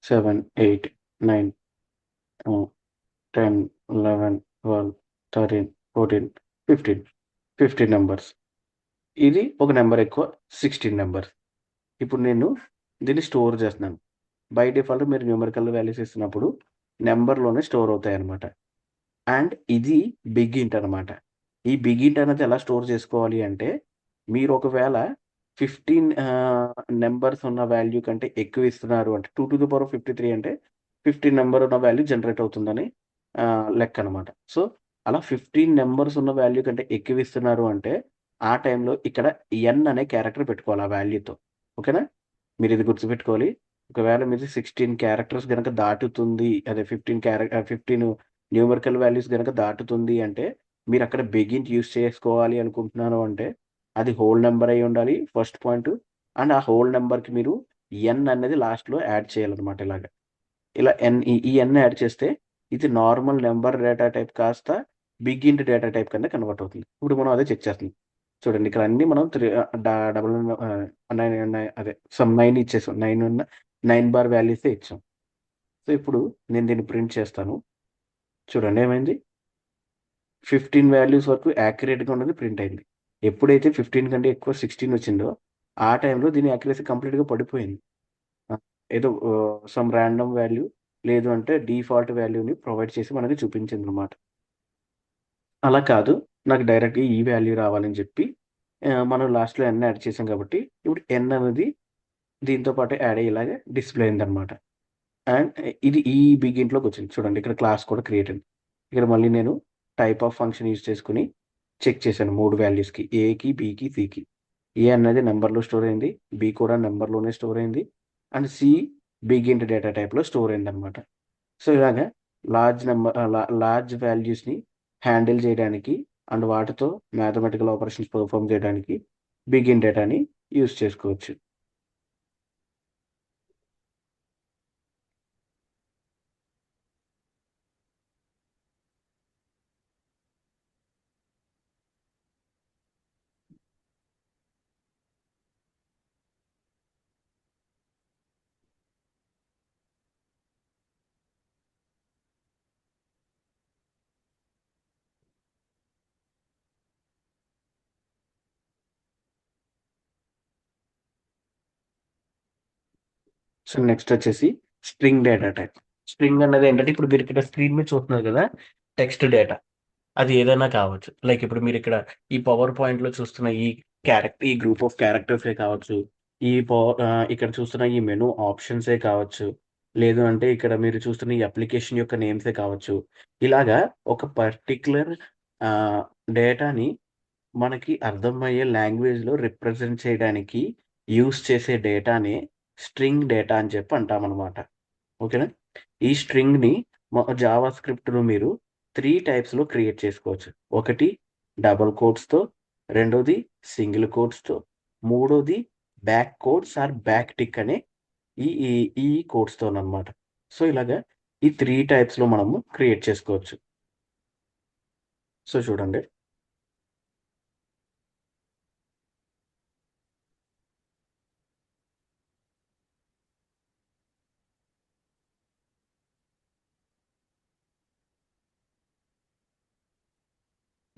7, 8, 9, 10, 11, 12, 13, 14, 15. 15 నంబర్స్. ఇది ఒక నంబర్ ఎక్కువ 16 నంబర్స్. ఇప్పుడు నేను దీన్ని స్టోర్ చేస్తున్నాను. బై డిఫాల్ట్ మీరు న్యూమరికల్ వాల్యూస్ ఇస్తున్నప్పుడు నెంబర్లోనే స్టోర్ అవుతాయి అనమాట. అండ్ ఇది బిగ్ ఇంట్ అనమాట. ఈ బిగ్ ఇంట్ అనేది ఎలా స్టోర్ చేసుకోవాలి అంటే, మీరు ఒకవేళ 15 నెంబర్స్ ఉన్న వాల్యూ కంటే ఎక్కువ ఇస్తున్నారు అంటే 253 అంటే 15 నెంబర్ ఉన్న వాల్యూ జనరేట్ అవుతుందని లెక్క అనమాట. సో అలా 15 నెంబర్స్ ఉన్న వాల్యూ కంటే ఎక్కువ ఇస్తున్నారు అంటే ఆ టైంలో ఇక్కడ ఎన్ అనే క్యారెక్టర్ పెట్టుకోవాలి ఆ వాల్యూతో. ఓకేనా? మీరు ఇది గుర్తుపెట్టుకోవాలి. ఒకవేళ మీది 16 క్యారెక్టర్స్ గనక దాటుతుంది, అదే 15 న్యూమరికల్ వాల్యూస్ గనక దాటుతుంది అంటే మీరు అక్కడ బిగిన్ యూజ్ చేసుకోవాలి అనుకుంటున్నాను అంటే అది హోల్ నెంబర్ అయి ఉండాలి ఫస్ట్ పాయింట్. అండ్ ఆ హోల్ నెంబర్కి మీరు ఎన్ అనేది లాస్ట్లో యాడ్ చేయాలన్నమాట. ఇలా ఈ ఎన్ యాడ్ చేస్తే ఇది నార్మల్ నెంబర్ డేటా టైప్ కాస్త బిగ్ ఇంట్ డేటా టైప్ కింద కన్వర్ట్ అవుతుంది. ఇప్పుడు మనం అదే చెక్ చేస్తున్నాం. చూడండి ఇక్కడ అన్ని మనం డబల్ అదే సమ్ 9 ఇచ్చేసాం. 9 బార్ వాల్యూస్ ఇచ్చాం. సో ఇప్పుడు నేను దీన్ని ప్రింట్ చేస్తాను. చూడండి ఏమైంది, 15 వాల్యూస్ వరకు యాక్యురేట్గా ఉన్నది ప్రింట్ అయింది. ఎప్పుడైతే 15 కంటే ఎక్కువ 16 వచ్చిందో ఆ టైంలో దీని యాక్యురసీ కంప్లీట్గా పడిపోయింది. ఏదో సమ్ ర్యాండమ్ వాల్యూ లేదు అంటే డిఫాల్ట్ వాల్యూని ప్రొవైడ్ చేసి మనకి చూపించింది అనమాట. అలా కాదు, నాకు డైరెక్ట్గా ఈ వాల్యూ రావాలని చెప్పి మనం లాస్ట్లో ఎన్ యాడ్ చేసాం కాబట్టి ఇప్పుడు ఎన్ అనేది దీంతో పాటు యాడ్ అయ్యేలాగా డిస్ప్లే అయిందనమాట. అండ్ ఇది ఈ బిగ్ ఇంట్లోకి వచ్చింది. చూడండి ఇక్కడ క్లాస్ కూడా క్రియేట్ అయింది. ఇక్కడ మళ్ళీ నేను టైప్ ఆఫ్ ఫంక్షన్ యూజ్ చేసుకుని చెక్ చేశాను 3 వాల్యూస్కి, ఏకి, బీకి, సికి. ఏ అనేది నెంబర్లో స్టోర్ అయింది, బి కూడా నెంబర్లోనే స్టోర్ అయింది, అండ్ సి బిగ్ ఇంట్ డేటా టైప్లో స్టోర్ అయింది అనమాట. సో ఇలాగా లార్జ్ వాల్యూస్ని హ్యాండిల్ చేయడానికి అండ్ వాటితో మ్యాథమెటికల్ ఆపరేషన్స్ పర్ఫామ్ చేయడానికి బిగ్ ఇంట్ డేటాని యూజ్ చేసుకోవచ్చు. సో నెక్స్ట్ వచ్చేసి స్ట్రింగ్ డేటా టైప్. స్ట్రింగ్ అనేది ఏంటంటే ఇప్పుడు మీరు ఇక్కడ స్క్రీన్ మీద చూస్తున్నారు కదా, టెక్స్ట్ డేటా. అది ఏదైనా కావచ్చు. లైక్ ఇప్పుడు మీరు ఇక్కడ ఈ పవర్ పాయింట్లో చూస్తున్న ఈ గ్రూప్ ఆఫ్ క్యారెక్టర్సే కావచ్చు, ఇక్కడ చూస్తున్న ఈ మెనూ ఆప్షన్సే కావచ్చు, లేదు అంటే ఇక్కడ మీరు చూస్తున్న ఈ అప్లికేషన్ యొక్క నేమ్సే కావచ్చు. ఇలాగా ఒక పర్టిక్యులర్ డేటాని మనకి అర్థమయ్యే లాంగ్వేజ్లో రిప్రజెంట్ చేయడానికి యూస్ చేసే డేటానే స్ట్రింగ్ డేటా అని చెప్పి అంటామన్నమాట. ఓకేనా? ఈ స్ట్రింగ్ని జావా స్క్రిప్ట్ను మీరు 3 టైప్స్లో క్రియేట్ చేసుకోవచ్చు. ఒకటి డబుల్ కోట్స్తో, రెండోది సింగిల్ కోట్స్తో, మూడోది back quotes or back tick అనే ఈ కోట్స్తో అనమాట. సో ఇలాగా ఈ 3 టైప్స్లో మనము క్రియేట్ చేసుకోవచ్చు. సో చూడండి,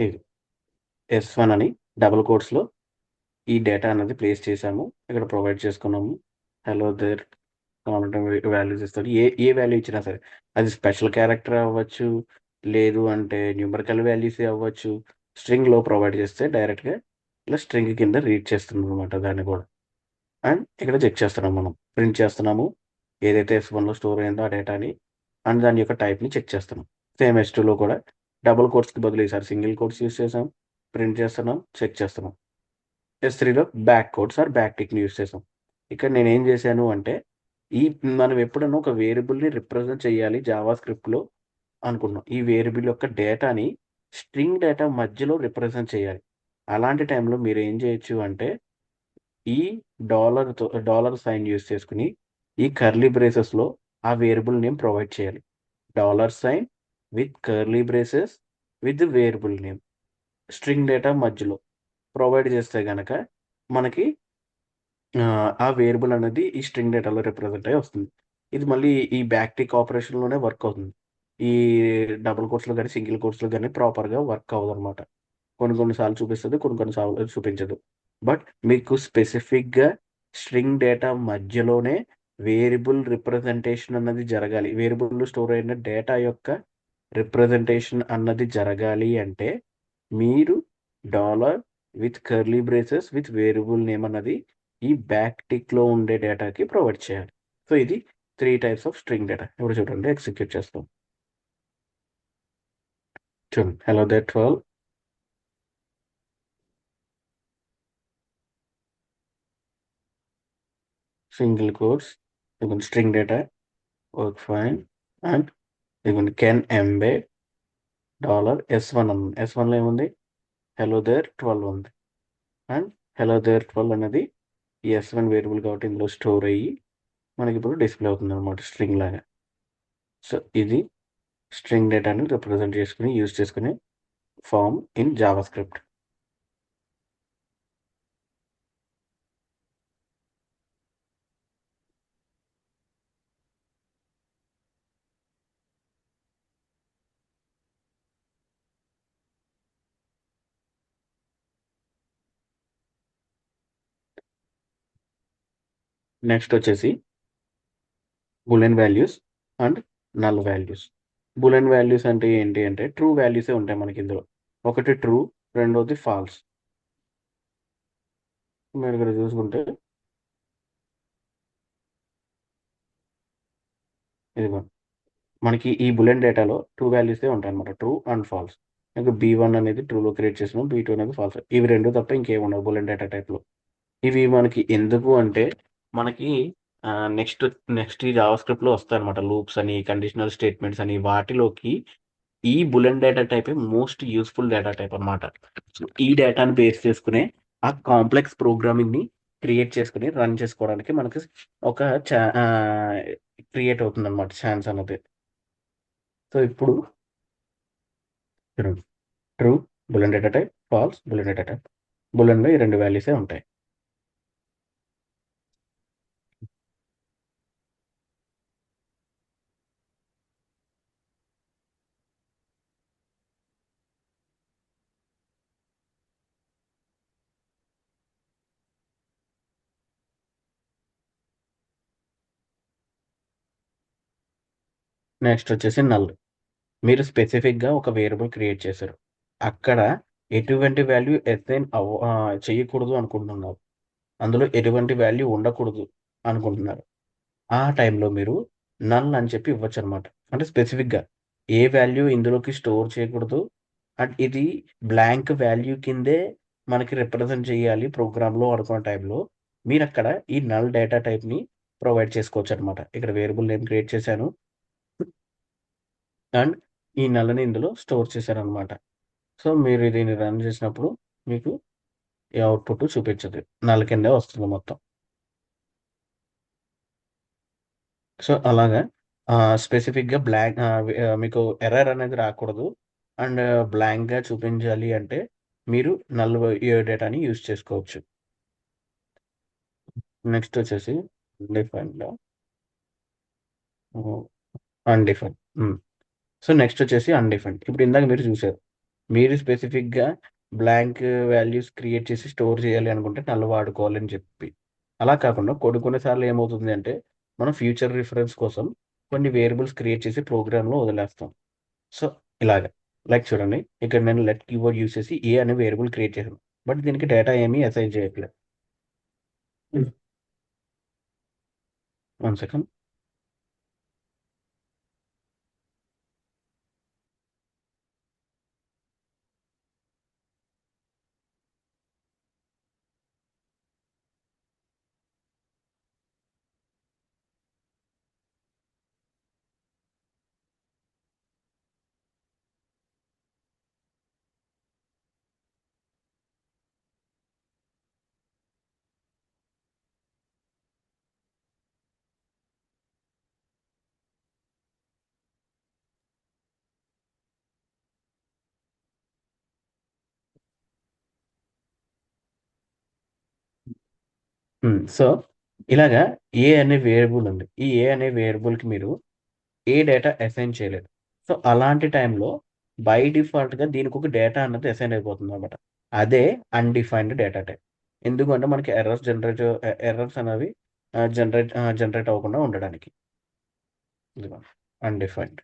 ఇది S1 అని డబుల్ కోట్స్లో ఈ డేటా అనేది ప్లేస్ చేసాము. ఇక్కడ ప్రొవైడ్ చేసుకున్నాము. హలో దేర్ కావాలంటే వాల్యూస్ ఇస్తాడు. ఏ వాల్యూ ఇచ్చినా సరే అది స్పెషల్ క్యారెక్టర్ అవ్వచ్చు, లేదు అంటే న్యూమరికల్ వాల్యూసే అవ్వచ్చు. స్ట్రింగ్లో ప్రొవైడ్ చేస్తే డైరెక్ట్గా ఇలా స్ట్రింగ్ కింద రీడ్ చేస్తుంది అనమాట దాన్ని కూడా. అండ్ ఇక్కడ చెక్ చేస్తున్నాం, మనం ప్రింట్ చేస్తున్నాము ఏదైతే S1లో స్టోర్ అయిందో ఆ డేటాని, అండ్ దాని యొక్క టైప్ని చెక్ చేస్తున్నాం. సేమ్ S2లో కూడా డబుల్ కోట్స్కి బదులు ఈసారి సింగిల్ కోట్స్ యూస్ చేసాం, ప్రింట్ చేస్తున్నాం, చెక్ చేస్తున్నాం. S3లో బ్యాక్ కోట్స్ ఆర్ బ్యాక్ టిక్ని యూస్ చేసాం. ఇక్కడ నేను ఏం చేశాను అంటే మనం ఎప్పుడైనా ఒక వేరియబుల్ని రిప్రజెంట్ చేయాలి జావా స్క్రిప్ట్లో అనుకున్నాం. ఈ వేరియబుల్ యొక్క డేటాని స్ట్రింగ్ డేటా మధ్యలో రిప్రజెంట్ చేయాలి. అలాంటి టైంలో మీరు ఏం చేయొచ్చు అంటే ఈ డాలర్ సైన్ యూస్ చేసుకుని ఈ కర్లీ బ్రేసెస్లో ఆ వేరియబుల్ నేమ్ ప్రొవైడ్ చేయాలి. Dollar sign with curly braces with variable name string data మధ్యలో ప్రొవైడ్ చేస్తే కనుక మనకి ఆ వేరియబుల్ అనేది ఈ స్ట్రింగ్ డేటాలో రిప్రజెంట్ అయ్యి వస్తుంది. ఇది మళ్ళీ ఈ బ్యాక్ టిక్ ఆపరేషన్లోనే వర్క్ అవుతుంది. ఈ డబుల్ కోట్స్లో కానీ సింగిల్ కోట్స్లో కానీ ప్రాపర్గా వర్క్ అవ్వదు అనమాట. కొన్నిసార్లు చూపిస్తుంది, కొన్నిసార్లు చూపించదు. బట్ మీకు స్పెసిఫిక్గా స్ట్రింగ్ డేటా మధ్యలోనే వేరియబుల్ రిప్రజెంటేషన్ అన్నది జరగాలి. వేరియబుల్ స్టోర్ అయిన డేటా యొక్క రిప్రజెంటేషన్ అన్నది జరగాలి అంటే మీరు dollar with curly braces with variable name అన్నది ఈ బ్యాక్ టిక్లో ఉండే డేటాకి ప్రొవైడ్ చేయాలి. సో ఇది 3 టైప్స్ ఆఫ్ స్ట్రింగ్ డేటా. ఇప్పుడు చూడండి ఎగ్జిక్యూట్ చేస్తాం. చూడండి హలో దేర్ 12 సింగిల్ కోట్స్ ఇదిగోండి string data work fine and ఇదిగోండి కెన్ ఎంబెడ్ $S1 ఉంది. S1లో ఏముంది హలో దేర్ 12 ఉంది అండ్ హలో దేర్ 12 అనేది ఈ S1 వేరియబుల్ కాబట్టి ఇందులో స్టోర్ అయ్యి మనకి ఇప్పుడు డిస్ప్లే అవుతుంది అనమాట స్ట్రింగ్ లాగా. సో ఇది స్ట్రింగ్ డేటాని రిప్రజెంట్ చేసుకుని యూజ్ చేసుకునే form in JavaScript. Next వచ్చేసి boolean values and null values. Boolean values అంటే ఏంటి అంటే ట్రూ వాల్యూసే ఉంటాయి మనకి ఇందులో. ఒకటి ట్రూ, రెండోది ఫాల్స్. మీరు ఇక్కడ చూసుకుంటే ఇదిగో మనకి ఈ బులియన్ డేటాలో ట్రూ వాల్యూసే ఉంటాయి అనమాట, ట్రూ అండ్ ఫాల్స్. ఇంకా B1 అనేది ట్రూలో క్రియేట్ చేసినాం, B2 అనేది ఫాల్స్. ఇవి రెండు తప్ప ఇంకేం ఉండవు బులియన్ డేటా టైప్లో. ఇవి మనకి ఎందుకు అంటే మనకి నెక్స్ట్ నెక్స్ట్ ఈ జావా స్క్రిప్ట్లో వస్తాయన్నమాట లూప్స్ అని, కండిషనల్ స్టేట్మెంట్స్ అని. వాటిలోకి ఈ boolean data type most useful data type అనమాట. సో ఈ డేటాని బేస్ చేసుకునే ఆ కాంప్లెక్స్ ప్రోగ్రామింగ్ని క్రియేట్ చేసుకుని రన్ చేసుకోవడానికి మనకి ఒక క్రియేట్ అవుతుంది అనమాట ఛాన్స్ అన్నది. సో ఇప్పుడు true boolean data type, false boolean data type. బులియన్లో ఈ రెండు వాల్యూసే ఉంటాయి. నెక్స్ట్ వచ్చేసి నల్. మీరు స్పెసిఫిక్గా ఒక వేరియబుల్ క్రియేట్ చేశారు, అక్కడ ఎటువంటి వాల్యూ అసైన్ చేయకూడదు అనుకుంటున్నారు, అందులో ఎటువంటి వాల్యూ ఉండకూడదు అనుకుంటున్నారు. ఆ టైంలో మీరు నల్ అని చెప్పి ఇవ్వచ్చు అనమాట. అంటే స్పెసిఫిక్గా ఏ వాల్యూ ఇందులోకి స్టోర్ చేయకూడదు అండ్ ఇది బ్లాంక్ వాల్యూ కిందే మనకి రిప్రజెంట్ చేయాలి ప్రోగ్రాంలో అనుకున్న టైంలో మీరు అక్కడ ఈ నల్ డేటా టైప్ని ప్రొవైడ్ చేసుకోవచ్చు అనమాట. ఇక్కడ వేరియబుల్ నేమ్ క్రియేట్ చేశాను అండ్ ఈ నల్లని ఇందులో స్టోర్ చేశారనమాట. సో మీరు దీన్ని రన్ చేసినప్పుడు మీకు ఈ అవుట్పుట్ చూపించదు, నల్ కిందే వస్తుంది మొత్తం. సో అలాగా స్పెసిఫిక్గా బ్లాంక్ మీకు ఎర్రర్ అనేది రాకూడదు అండ్ బ్లాంక్గా చూపించాలి అంటే మీరు నల్ డేటాని యూజ్ చేసుకోవచ్చు. నెక్స్ట్ వచ్చేసి అన్డిఫైన్డ్. సో నెక్స్ట్ వచ్చేసి అన్డిఫైన్డ్. ఇప్పుడు ఇందాక మీరు చూసారు, మీరు స్పెసిఫిక్గా బ్లాంక్ వాల్యూస్ క్రియేట్ చేసి స్టోర్ చేయాలి అనుకుంటే నల్ వాడుకోవాలని చెప్పి. అలా కాకుండా కొన్నిసార్లు ఏమవుతుంది అంటే మనం ఫ్యూచర్ రిఫరెన్స్ కోసం కొన్ని వేరియబుల్స్ క్రియేట్ చేసి ప్రోగ్రామ్లో వదిలేస్తాం. సో ఇలాగ లైక్ చూడండి, ఇక్కడ నేను లెట్ కీవర్డ్ యూస్ చేసి ఏ అనే వేరియబుల్ క్రియేట్ చేశాను, బట్ దీనికి డేటా ఏమీ అసైన్ చేయట్లేదు. 1 సెకండ్. సో ఇలాగా ఏ అనే వేరియబుల్ ఉంది, ఈ ఏ అనే వేరియబుల్కి మీరు ఏ డేటా అసైన్ చేయలేదు. సో అలాంటి టైంలో బై డిఫాల్ట్గా దీనికి ఒక డేటా అన్నది అసైన్ అయిపోతుంది అనమాట. అదే అన్డిఫైన్డ్ డేటా టైప్. ఎందుకంటే మనకి ఎర్రర్స్ అనేవి జనరేట్ అవ్వకుండా ఉండడానికి. ఇదిగో అన్డిఫైన్డ్.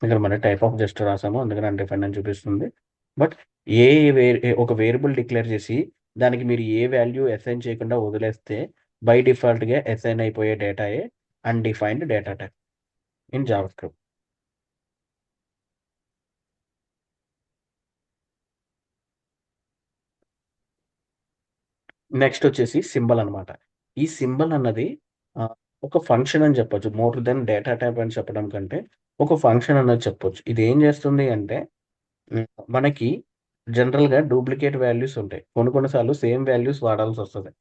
ఇక్కడ మన టైప్ ఆఫ్ జస్ట్ రాసాము, అందుకని అన్డిఫైన్డ్ అని చూపిస్తుంది. బట్ ఒక వేరియబుల్ డిక్లేర్ చేసి దానికి మీరు ఏ వాల్యూ అసైన్ చేయకుండా వదిలేస్తే బై డిఫాల్ట్గా అసైన్ అయిపోయే డేటాయే undefined data type in JavaScript. Next వచ్చేసి సింబల్ అనమాట. ఈ సింబల్ అన్నది ఒక ఫంక్షన్ అని చెప్పొచ్చు. మోర్ దెన్ డేటా టైప్ అని చెప్పడం కంటే ఒక ఫంక్షన్ అన్నది చెప్పొచ్చు. ఇది ఏం చేస్తుంది అంటే మనకి జనరల్‌గా డూప్లికేట్ వాల్యూస్ ఉంటాయి. కొన్ని సార్లు సేమ్ వాల్యూస్ వాడాల్సొస్తది.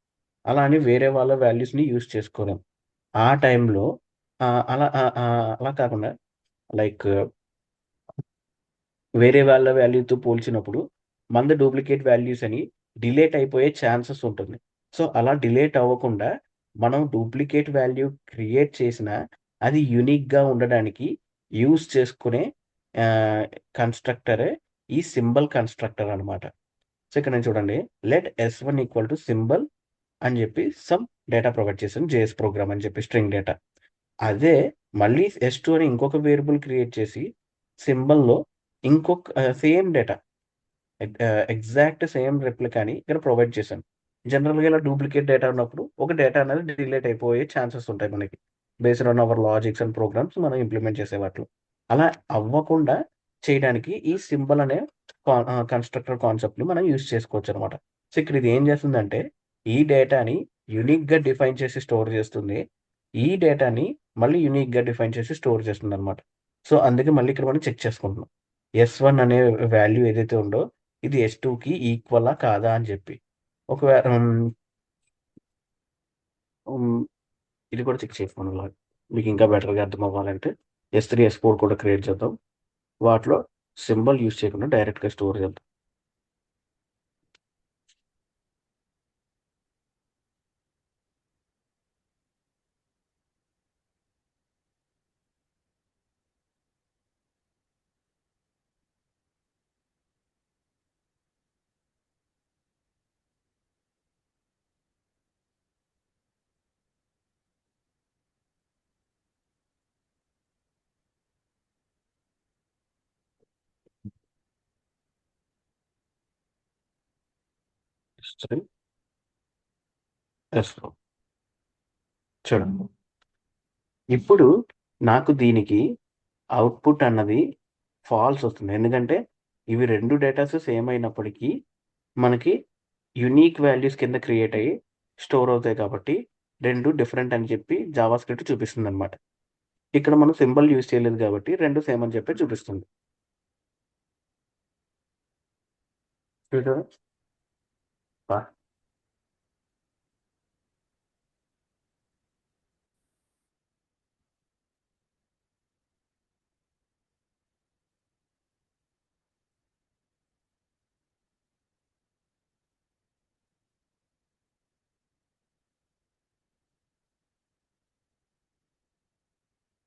అలా అని వేరే వాళ్ళ వాల్యూస్‌ని యూజ్ చేసుకోలేం. ఆ టైంలో అలా కాకుండా లైక్ వేరే వాళ్ళ వాల్యూతో పోల్చినప్పుడు మనది డూప్లికేట్ వాల్యూస్ అని డిలీట్ అయిపోయే ఛాన్సెస్ ఉంటుంది. సో, అలా డిలీట్ అవ్వకుండా మనం డూప్లికేట్ వాల్యూ క్రియేట్ చేసినా అది యూనిక్‌గా ఉండడానికి యూజ్ చేసుకునే ఆహ్, కన్‌స్ట్రక్టరే ఈ సింబల్ కన్‌స్ట్రక్టర్ అనమాట. సో, ఇక్కడ నేను చూడండి let S1 equal to symbol అని చెప్పి సమ్ డేటా ప్రొవైడ్ చేశాను. జేఎస్ ప్రోగ్రామ్ అని చెప్పి స్ట్రింగ్ డేటా. అదే మళ్ళీ S2 అని ఇంకొక వేరియబుల్ క్రియేట్ చేసి సింబల్‌లో ఇంకొక సేమ్ డేటా ఎగ్జాక్ట్ సేమ్ రెప్లికాని ఇక్కడ ప్రొవైడ్ చేశాను. జనరల్‌గా ఇలా డూప్లికేట్ డేటా ఉన్నప్పుడు ఒక డేటా అనేది డిలీట్ అయిపోయే ఛాన్సెస్ ఉంటాయి మనకి. Based on our logics and programs మనం ఇంప్లిమెంట్ చేసే వాటిలో. అలా అవ్వకుండా చేయడానికి ఈ సింబల్ అనే కన్‌స్ట్రక్టర్ కాన్సెప్ట్‌ని మనం యూజ్ చేసుకోవచ్చనమాట. సో, ఇక్కడ ఇది ఏం చేస్తుందంటే ఈ డేటాని యూనిక్‌గా డిఫైన్ చేసి స్టోర్ చేస్తుంది. ఈ డేటాని మళ్ళీ యూనిక్‌గా డిఫైన్ చేసి స్టోర్ చేస్తుందనమాట. సో, అందుకే మళ్ళీ ఇక్కడ మనం చెక్ చేసుకుంటున్నాం. S1 అనే వాల్యూ ఏదైతే ఉందో ఇది S2కి ఈక్వలా కాదా అని చెప్పి. ఒకవేళ హ్మ్. ఇది కూడా చెక్ చేసుకోండి అలాగా. మీకు ఇంకా బెటర్‌గా అర్థం అవ్వాలంటే S3, S4 కూడా క్రియేట్ చేద్దాం. వాటిలో సింబల్ యూజ్ చేయకుండా డైరెక్ట్‌గా స్టోర్ చేద్దాం. S3, S4 చూడండి. ఇప్పుడు నాకు దీనికి అవుట్‌పుట్ అన్నది ఫాల్స్ వస్తుంది. ఎందుకంటే ఇవి 2 డేటాస్ సేమ్ అయినప్పటికీ మనకి యూనిక్ వాల్యూస్ కింద క్రియేట్ అయ్యి స్టోర్ అవుతాయి కాబట్టి 2 డిఫరెంట్ అని చెప్పి జావాస్క్రిప్ట్ చూపిస్తుందనమాట. ఇక్కడ మనం సింబల్ యూజ్ చేయలేదు కాబట్టి 2 సేమ్ అని చెప్పి చూపిస్తుంది. చూసారా? ఆ!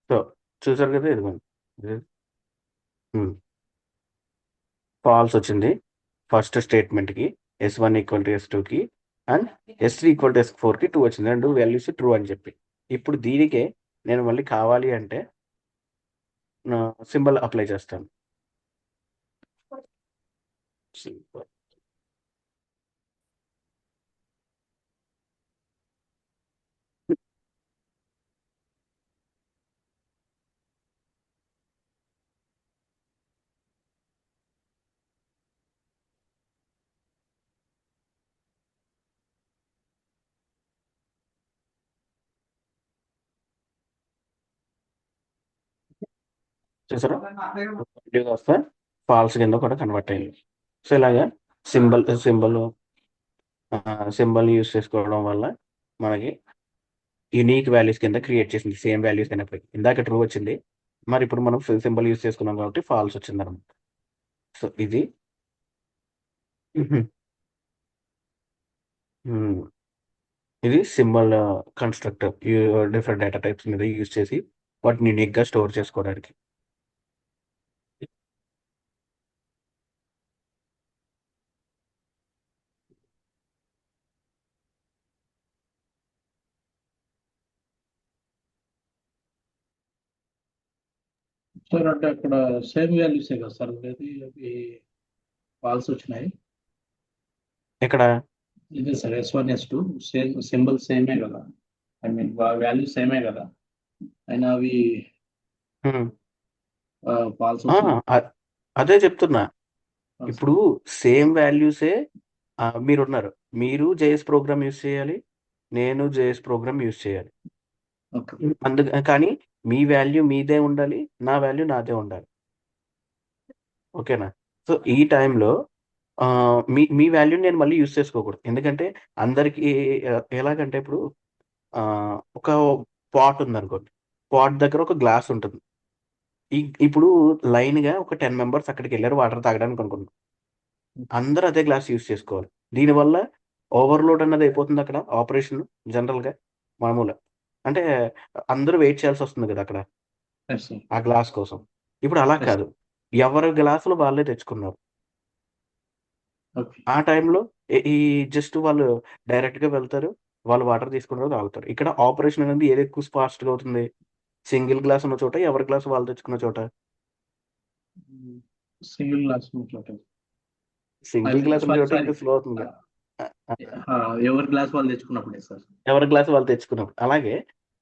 సో, చూసారు కదా! ఇదిగోండి. ఇది హ్మ్. ఫాల్స్ వచ్చింది. ఫస్ట్ స్టేట్మెంట్‌కి S1 ఈక్వల్ టు S2కి అండ్ S3 ఈక్వల్ టు S4కి 2 వచ్చింది. 2 వాల్యూస్ ట్రూ అని చెప్పి. ఇప్పుడు దీనికే నేను మళ్ళీ కావాలి అంటే సింబల్ అప్లై చేస్తాను. సింబల్. చూసారా? వాల్యూస్ వస్తే ఫాల్స్ కింద కూడా కన్వర్ట్ అయింది. సో, ఇలాగా సింబల్ యూజ్ చేసుకోవడం వల్ల మనకి యూనిక్ వాల్యూస్ కింద క్రియేట్ చేసింది. సేమ్ వాల్యూస్ అయినప్పటికి. ఇందాక ట్రూ వచ్చింది. మరి ఇప్పుడు మనం సింబల్ యూజ్ చేసుకున్నాం కాబట్టి ఫాల్స్ వచ్చిందనమాట. సో, ఇది హ్మ్. ఇది symbol constructor. Different data types మీద యూజ్ చేసి వాటిని యూనిక్‌గా స్టోర్ చేసుకోవడానికి. సార్ అంటే అక్కడ సేమ్ వాల్యూసే కదా సార్ ఉండేది, అవి ఫాల్స్ వచ్చినాయి. ఇక్కడ ఇదే sir S1 S2 same symbol సేమే కదా, ఐ మీన్ వాల్యూ సేమే కదా, అయినా అవి హ్మ్. ఫాల్స్ ఆ, వచ్చినాయి. అ- అదే చెప్తున్నా. ఇప్పుడు సేమ్ వాల్యూసే మీరున్నారు. మీరు జేఎస్ ప్రోగ్రామ్ యూస్ చేయాలి, నేను జేఎస్ ప్రోగ్రామ్ యూస్ చేయాలి. ఓకే కానీ మీ వాల్యూ మీదే ఉండాలి, నా వాల్యూ నాదే ఉండాలి. ఓకేనా? సో ఈ టైంలో మీ మీ వాల్యూని నేను మళ్ళీ యూస్ చేసుకోకూడదు. ఎందుకంటే అందరికీ ఎలాగంటే ఇప్పుడు ఒక పాట్ ఉందనుకోండి, పాట్ దగ్గర ఒక గ్లాస్ ఉంటుంది. ఇప్పుడు లైన్గా ఒక 10 మెంబర్స్ అక్కడికి వెళ్ళారు వాటర్ తాగడానికి అనుకుంటున్నాం. అందరూ అదే గ్లాస్ యూస్ చేసుకోవాలి. దీనివల్ల ఓవర్లోడ్ అన్నది అయిపోతుంది అక్కడ ఆపరేషన్. జనరల్గా మామూలు అంటే అందరూ వెయిట్ చేయాల్సి వస్తుంది కదా అక్కడ ఎస్ సార్. ఆ గ్లాస్ కోసం. ఇప్పుడు అలా ఎస్. కాదు, ఎవరి గ్లాసులు వాళ్ళే తెచ్చుకున్నారు. ఓకే ఆ టైంలో ఈ జస్ట్ వాళ్ళు డైరెక్ట్గా వెళ్తారు, వాళ్ళు వాటర్ తీసుకుంటారు, తాగుతారు. ఇక్కడ ఆపరేషన్ అనేది ఏది ఎక్కువ ఫాస్ట్గా అవుతుంది? సింగిల్ గ్లాస్ ఉన్న చోట, ఎవరి గ్లాస్ వాళ్ళు తెచ్చుకున్న చోట. సింగిల్ గ్లాస్ చోట. సింగిల్ గ్లాస్ ఉన్న సారీ చోట సారీ, అయితే స్లో అవుతుంది కదా. ఎవరి గ్లాస్ వాళ్ళు తెచ్చుకున్నప్పుడే సార్. ఎవరి గ్లాస్ వాళ్ళు తెచ్చుకున్నప్పుడు. అలాగే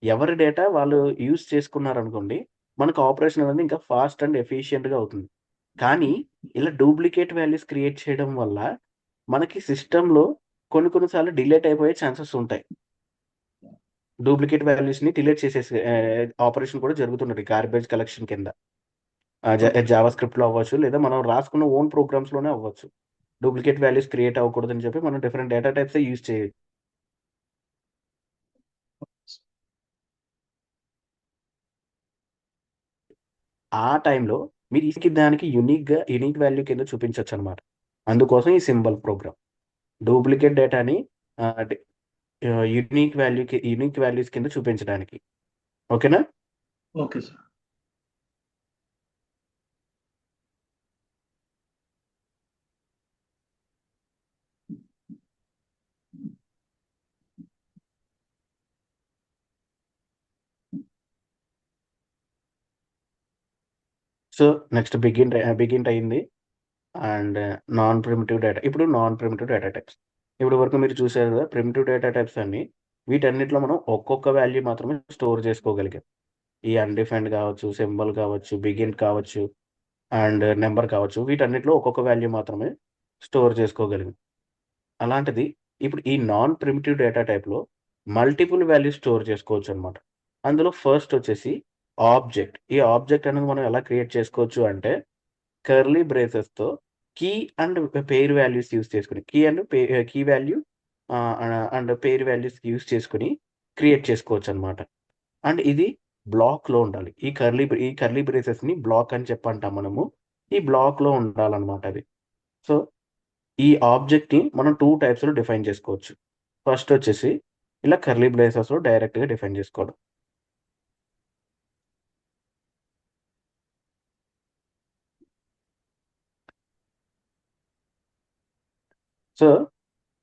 ఎవరి డేటా వాళ్ళు యూజ్ చేసుకున్నారనుకోండి, మనకు ఆపరేషన్ అనేది ఇంకా ఫాస్ట్ అండ్ ఎఫిషియెంట్‌గా అవుతుంది. కానీ ఇలా డూప్లికేట్ వాల్యూస్ క్రియేట్ చేయడం వల్ల మనకి సిస్టమ్‌లో కొన్ని సార్లు డిలీట్ అయిపోయే ఛాన్సెస్ ఉంటాయి. డూప్లికేట్ వాల్యూస్‌ని డిలీట్ చేసేసి ఆపరేషన్ కూడా జరుగుతున్నది గార్బేజ్ కలెక్షన్ కింద. జావా స్క్రిప్ట్‌లో అవ్వచ్చు, లేదా మనం రాసుకున్న ఓన్ ప్రోగ్రామ్స్‌లోనే అవ్వచ్చు. డూప్లికేట్ వాల్యూస్ క్రియేట్ అవ్వకూడదని చెప్పి మనం డిఫరెంట్ డేటా టైప్సే యూజ్ చేయొచ్చు. ఆ టైంలో మీరు దానికి యూనిక్ వాల్యూ కింద చూపించొచ్చు అనమాట. అందుకోసం ఈ సింబల్ ప్రోగ్రామ్ డూప్లికేట్ డేటాని యూనిక్ వాల్యూస్ కింద చూపించడానికి. ఓకేనా? Okay sir. So next begin అయింది. And non primitive data. ఇప్పుడు నాన్ ప్రిమిటివ్ డేటా టైప్స్. ఇప్పుడు వరకు మీరు చూసారు కదా, ప్రిమిటివ్ డేటా టైప్స్ అన్ని. వీటన్నిటిలో మనం ఒక్కొక్క వాల్యూ మాత్రమే స్టోర్ చేసుకోగలిగాం. ఈ అన్డిఫైన్డ్ కావచ్చు, సింబల్ కావచ్చు, బిగిన్ కావచ్చు, అండ్ నెంబర్ కావచ్చు. వీటన్నిటిలో ఒక్కొక్క వాల్యూ మాత్రమే స్టోర్ చేసుకోగలిగాం. అలాంటిది ఇప్పుడు ఈ నాన్ ప్రిమిటివ్ డేటా టైప్లో మల్టిపుల్ వాల్యూస్ స్టోర్ చేసుకోవచ్చు అనమాట. అందులో ఫస్ట్ వచ్చేసి ఆబ్జెక్ట్. ఈ ఆబ్జెక్ట్ అనేది మనం ఎలా క్రియేట్ చేసుకోవచ్చు అంటే కర్లీ బ్రేసెస్తో key and pair values use చేసుకుని, key value and pair values use చేసుకుని క్రియేట్ చేసుకోవచ్చు అనమాట. అండ్ ఇది బ్లాక్లో ఉండాలి. ఈ కర్లీ బ్రేసెస్ని బ్లాక్ అని చెప్పంటాం మనము. ఈ బ్లాక్లో ఉండాలన్నమాట అది. సో ఈ ఆబ్జెక్ట్ని మనం 2 టైప్స్లో డిఫైన్ చేసుకోవచ్చు. ఫస్ట్ వచ్చేసి ఇలా కర్లీ బ్రేసెస్లో డైరెక్ట్గా డిఫైన్ చేసుకోవడం. సో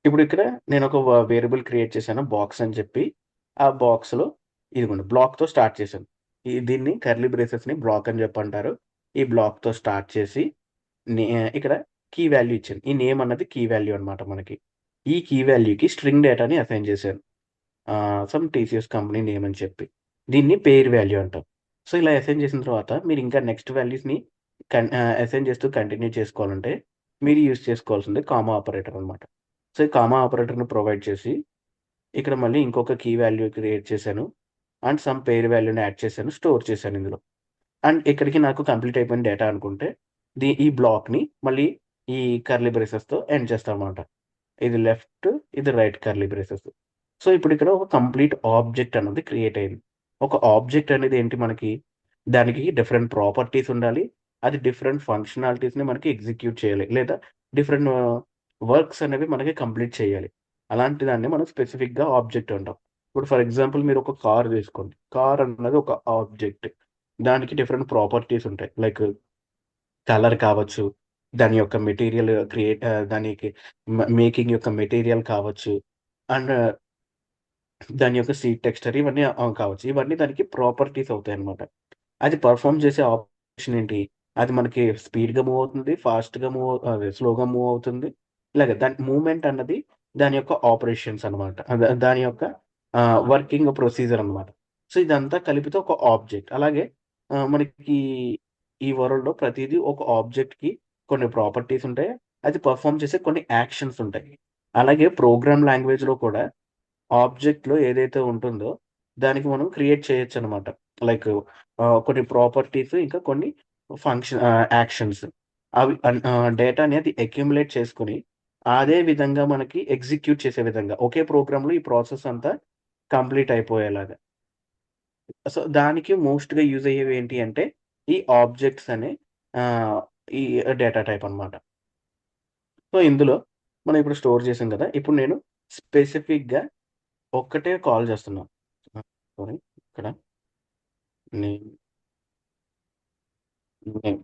ఇప్పుడు ఇక్కడ నేను ఒక వేరియబుల్ క్రియేట్ చేశాను, బాక్స్ అని చెప్పి. ఆ బాక్స్లో ఇదిగోండి బ్లాక్తో స్టార్ట్ చేశాను. దీన్ని కర్లీ బ్రేసెస్ని బ్లాక్ అని చెప్పి అంటారు. ఈ బ్లాక్తో స్టార్ట్ చేసి ఇక్కడ కీ వాల్యూ ఇచ్చాను. ఈ నేమ్ అన్నది కీ వాల్యూ అనమాట మనకి. ఈ కీ వాల్యూకి స్ట్రింగ్ డేటాని అసైన్ చేశాను. సమ్ టీసీఎస్ కంపెనీ నేమ్ అని చెప్పి. దీన్ని పేర్ వాల్యూ అంటాం. సో ఇలా అసైన్ చేసిన తర్వాత మీరు ఇంకా నెక్స్ట్ వాల్యూస్ని అసైన్ చేస్తూ కంటిన్యూ చేసుకోవాలంటే మీరు యూజ్ చేసుకోవాల్సింది కామా ఆపరేటర్ అనమాట. సో ఈ కామా ఆపరేటర్ని ప్రొవైడ్ చేసి ఇక్కడ మళ్ళీ ఇంకొక కీ వాల్యూ క్రియేట్ చేశాను. అండ్ సమ్ పేర్ వాల్యూని యాడ్ చేశాను, స్టోర్ చేశాను ఇందులో. అండ్ ఇక్కడికి నాకు కంప్లీట్ అయిపోయిన డేటా అనుకుంటే ఈ బ్లాక్ని మళ్ళీ ఈ కర్లీ బ్రేసెస్తో ఎండ్ చేస్తామన్నమాట. ఇది లెఫ్ట్, ఇది రైట్ కర్లీ బ్రేసెస్. సో ఇప్పుడు ఇక్కడ ఒక కంప్లీట్ ఆబ్జెక్ట్ అన్నది క్రియేట్ అయింది. ఒక ఆబ్జెక్ట్ అనేది ఏంటి మనకి, దానికి డిఫరెంట్ ప్రాపర్టీస్ ఉండాలి. అది డిఫరెంట్ ఫంక్షనాలిటీస్ని మనకి ఎగ్జిక్యూట్ చేయాలి, లేదా డిఫరెంట్ వర్క్స్ అనేవి మనకి కంప్లీట్ చేయాలి. అలాంటి దాన్ని మనం స్పెసిఫిక్గా ఆబ్జెక్ట్ అంటాం. ఇప్పుడు ఫర్ ఎగ్జాంపుల్ మీరు ఒక కార్ తీసుకోండి. కార్ అన్నది ఒక ఆబ్జెక్ట్. దానికి డిఫరెంట్ ప్రాపర్టీస్ ఉంటాయి. లైక్ కలర్ కావచ్చు, దాని యొక్క మెటీరియల్ దానికి మేకింగ్ యొక్క మెటీరియల్ కావచ్చు, అండ్ దాని యొక్క సీట్ టెక్స్చర్ ఇవన్నీ కావచ్చు. ఇవన్నీ దానికి ప్రాపర్టీస్ అవుతాయి అనమాట. అది పర్ఫామ్ చేసే ఆపరేషన్ ఏంటి? అది మనకి స్పీడ్‌గా మూవ్ అవుతుంది, ఫాస్ట్‌గా అదే స్లోగా మూవ్ అవుతుంది. ఇలాగ దాని మూవ్‌మెంట్ అన్నది దాని యొక్క ఆపరేషన్స్ అనమాట. దాని యొక్క వర్కింగ్ ప్రొసీజర్ అనమాట. సో, ఇదంతా కలిపితే ఒక ఆబ్జెక్ట్. అలాగే మనకి ఈ వరల్డ్‌లో ప్రతీదీ ఒక ఆబ్జెక్ట్‌కి కొన్ని ప్రాపర్టీస్ ఉంటాయి. అది పెర్ఫార్మ్ చేసే కొన్ని యాక్షన్స్ ఉంటాయి. అలాగే ప్రోగ్రామ్ లాంగ్వేజ్‌లో కూడా ఆబ్జెక్ట్‌లో ఏదైతే ఉంటుందో దానికి మనం క్రియేట్ చేయొచ్చనమాట. లైక్ కొన్ని ప్రాపర్టీస్ ఇంకా కొన్ని యాక్షన్స్. అవి డేటాని అది అక్యుములేట్ చేసుకొని, అదే విధంగా మనకి ఎగ్జిక్యూట్ చేసే విధంగా ఒకే ప్రోగ్రామ్‌లో ఈ ప్రాసెస్ అంతా కంప్లీట్ అయిపోయేలాగా. సో, దానికి మోస్ట్‌గా యూజ్ అయ్యేవి ఏంటి అంటే, ఈ ఆబ్జెక్ట్స్ అనే ఆహ్, ఈ డేటా టైప్ అనమాట. సో, ఇందులో మనం ఇప్పుడు స్టోర్ చేసాం కదా! ఇప్పుడు నేను స్పెసిఫిక్‌గా ఒక్కటే కాల్ చేస్తున్నా. సారీ ఇక్కడ నేమ్, నేమ్.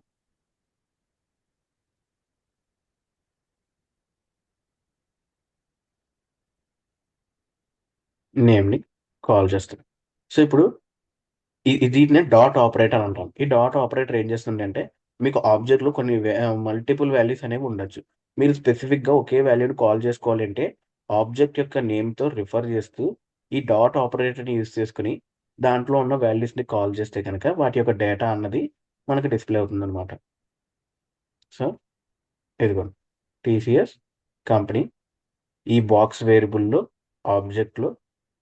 నేమ్‌ని కాల్ చేస్తున్నా. సో, ఇప్పుడు దీన్నే డాట్ ఆపరేటర్ అంటాం. ఈ డాట్ ఆపరేటర్ ఏం చేస్తుందంటే, మీకు ఆబ్జెక్ట్‌లో కొన్ని మల్టిపుల్ వాల్యూస్ అనేవి ఉండొచ్చు. మీరు స్పెసిఫిక్‌గా ఒకే వాల్యూని కాల్ చేసుకోవాలంటే, ఆబ్జెక్ట్ యొక్క నేమ్‌తో రిఫర్ చేస్తూ, ఈ డాట్ ఆపరేటర్‌ని యూజ్ చేసుకొని, దాంట్లో ఉన్న వాల్యూస్‌ని కాల్ చేస్తే గనక, వాటి యొక్క డేటా అన్నది మనకు డిస్‌ప్లే అవుతుందనమాట. సో, ఇదిగోండి. టీసీఎస్ కంపెనీ ఈ బాక్స్ వేరియబుల్‌లో, ఆబ్జెక్ట్‌లో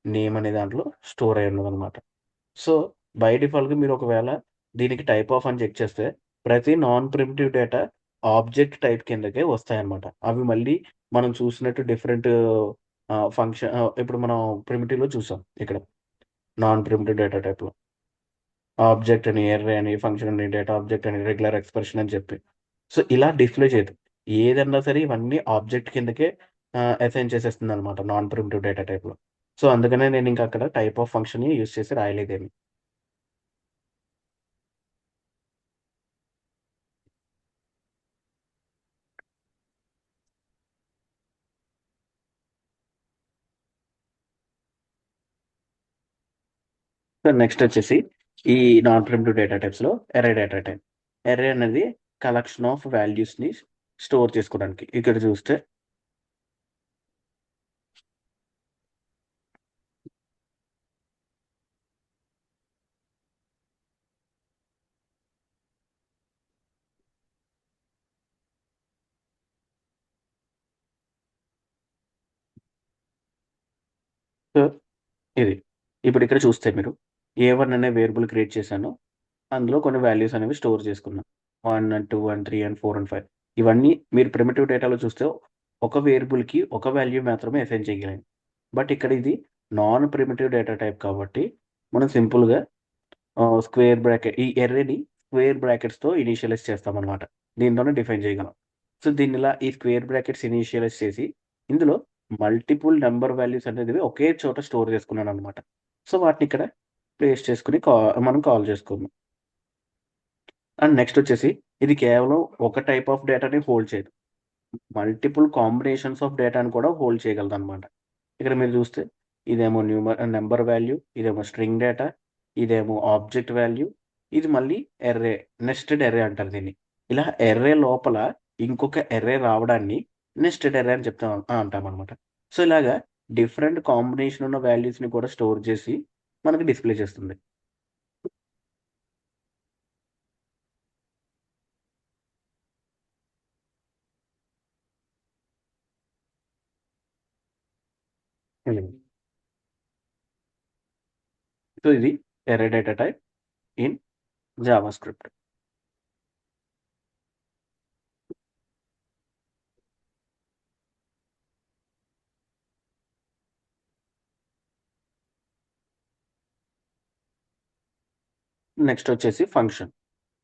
నేమ్ అనే దాంట్లో స్టోర్ అయ్యి ఉన్నదనమాట. సో, బై డిఫాల్ట్‌గా మీరు ఒకవేళ దీనికి టైప్ ఆఫ్ అని చెక్ చేస్తే, ప్రతి non primitive data object type కిందకే వస్తాయన్నమాట. అవి మళ్ళీ మనం చూసినట్టు డిఫరెంట్ ఇప్పుడు మనం ప్రిమిటివ్‌లో చూసాం ఇక్కడ. నాన్ ప్రిమిటివ్ డేటా టైప్‌లో. ఆబ్జెక్ట్ అని, ఎర్రే అని, ఫంక్షన్ అని, డేటా ఆబ్జెక్ట్ అని, రెగ్యులర్ ఎక్స్‌ప్రెషన్ అని చెప్పి. సో, ఇలా డిస్‌ప్లే చేయదు. ఏదన్నా సరే ఇవన్నీ ఆబ్జెక్ట్ కిందకే అసైన్ చేసేస్తుందన్నమాట నాన్ ప్రిమిటివ్ డేటా టైప్‌లో. సో, అందుకనే నేనింక అక్కడ టైప్ ఆఫ్ ఫంక్షన్‌ని యూజ్ చేసి రాయలేదేమి. సో, నెక్స్ట్ వచ్చేసి ఈ నాన్ ప్రిమిటివ్ డేటా టైప్స్‌లో అర్రే డేటా టైప్. అర్రే అనేది కలెక్షన్ ఆఫ్ వాల్యూస్‌ని స్టోర్ చేసుకోవడానికి. ఇక్కడ చూస్తే సో, ఇది. ఇప్పుడు ఇక్కడ చూస్తే మీరు A1 అనే వేరియబుల్ క్రియేట్ చేశాను. అందులో కొన్ని వాల్యూస్ అనేవి స్టోర్ చేసుకున్నా. 1 అండ్ 2 అండ్ 3 అండ్ 4 అండ్ 5 ఇవన్నీ మీరు ప్రిమిటివ్ డేటాలో చూస్తే ఒక వేరియబుల్‌కి ఒక వాల్యూ మాత్రమే అసైన్ చేయగలం. బట్ ఇక్కడ ఇది నాన్ ప్రిమిటివ్ డేటా టైప్ కాబట్టి మనం సింపుల్‌గా స్క్వేర్ బ్రాకెట్ ఈ అర్రేని స్క్వేర్ బ్రాకెట్స్‌తో ఇనీషియలైజ్ చేస్తామనమాట. దీనితోనే డిఫైన్ చేయగలం. సో, దీన్నిలా ఈ స్క్వేర్ బ్రాకెట్స్ ఇనీషియలైజ్ చేసి, ఇందులో మల్టిపుల్ నంబర్ వాల్యూస్ అనేటివి ఒకే చోట స్టోర్ చేసుకున్నాననమాట. సో, వాటిని ఇక్కడ పేస్ట్ చేసుకొని మనం కాల్ చేసుకున్నాం. అండ్ నెక్స్ట్ వచ్చేసి ఇది కేవలం ఒక టైప్ ఆఫ్ డేటాని హోల్డ్ చేయదు. మల్టిపుల్ కాంబినేషన్స్ ఆఫ్ డేటాని కూడా హోల్డ్ చేయగలదనమాట. ఇక్కడ మీరు చూస్తే ఇదేమో నంబర్ వాల్యూ, ఇదేమో స్ట్రింగ్ డేటా, ఇదేమో ఆబ్జెక్ట్ వాల్యూ, ఇది మళ్ళీ ఎర్రే, నెస్టెడ్ ఎర్రే అంటారు దీన్ని. ఇలా ఎర్రే లోపల ఇంకొక ఎర్రే రావడాన్ని నెస్టెడ్ ఎర్రే అని అంటామనమాట. సో, ఇలాగా డిఫరెంట్ కాంబినేషన్ ఉన్న వాల్యూస్‌ని కూడా స్టోర్ చేసి మనకి డిస్‌ప్లే చేస్తుంది. హ్మ్. సో, ఇది array data type in JavaScript. Next వచ్చేసి ఫంక్షన్.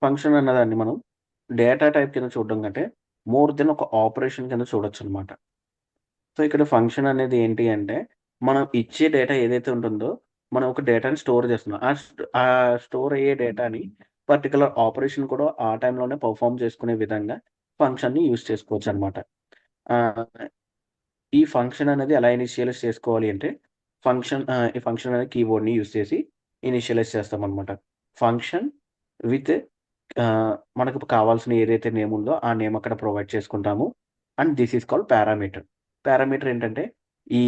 ఫంక్షన్ అన్నదాన్ని మనం డేటా టైప్ కింద చూడడం కంటే మోర్ దెన్ ఒక ఆపరేషన్ కింద చూడొచ్చనమాట. సో, ఇక్కడ ఫంక్షన్ అనేది ఏంటి అంటే, మనం ఇచ్చే డేటా ఏదైతే ఉంటుందో, మనం ఒక డేటాని స్టోర్ చేస్తున్నాం. ఆ స్టోర్ అయ్యే డేటాని పర్టిక్యులర్ ఆపరేషన్ కూడా ఆ టైంలోనే పెర్ఫార్మ్ చేసుకునే విధంగా ఫంక్షన్‌ని యూజ్ చేసుకోవచ్చనమాట. ఆహ్, ఈ ఫంక్షన్ అనేది ఎలా ఇనిషియలైజ్ చేసుకోవాలి అంటే, ఈ ఫంక్షన్ అనే కీవర్డ్‌ని యూజ్ చేసి ఇనిషియలైజ్ చేస్తామనమాట. ఫంక్షన్ విత్ మనకు కావాల్సిన ఏదైతే నేమ్ ఉందో ఆ నేమ్ అక్కడ ప్రొవైడ్ చేసుకుంటాము. And this is called parameter. Parameter ఏంటంటే ఈ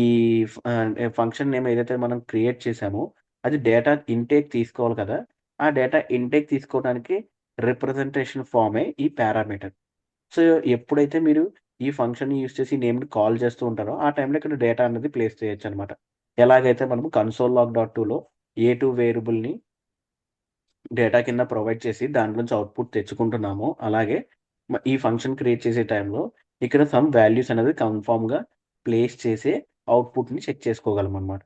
ఫంక్షన్ నేమ్ ఏదైతే మనం క్రియేట్ చేసామో అది డేటా ఇంటేక్ తీసుకోవాలి కదా! ఆ డేటా ఇంటేక్ తీసుకోవడానికి రిప్రజెంటేషన్ ఫార్మే ఈ పారామీటర్. సో, ఎప్పుడైతే మీరు ఈ ఫంక్షన్‌ని యూజ్ చేసి నేమ్‌ని కాల్ చేస్తూ ఉంటారో ఆ టైంలో ఇక్కడ డేటా అనేది ప్లేస్ చేయొచ్చనమాట. ఎలాగైతే మనము కన్సోల్ లాగ్ డాట్ 2లో ఏ2 వేరియబుల్‌ని డేటా కింద ప్రొవైడ్ చేసి దాంట్లో నుంచి అవుట్‌పుట్ తెచ్చుకుంటున్నామో, అలాగే ఈ ఫంక్షన్ క్రియేట్ చేసే టైంలో ఇక్కడ సమ్ వాల్యూస్ అనేది కన్ఫర్మ్‌గా ప్లేస్ చేసే అవుట్‌పుట్‌ని చెక్ చేసుకోగలమనమాట.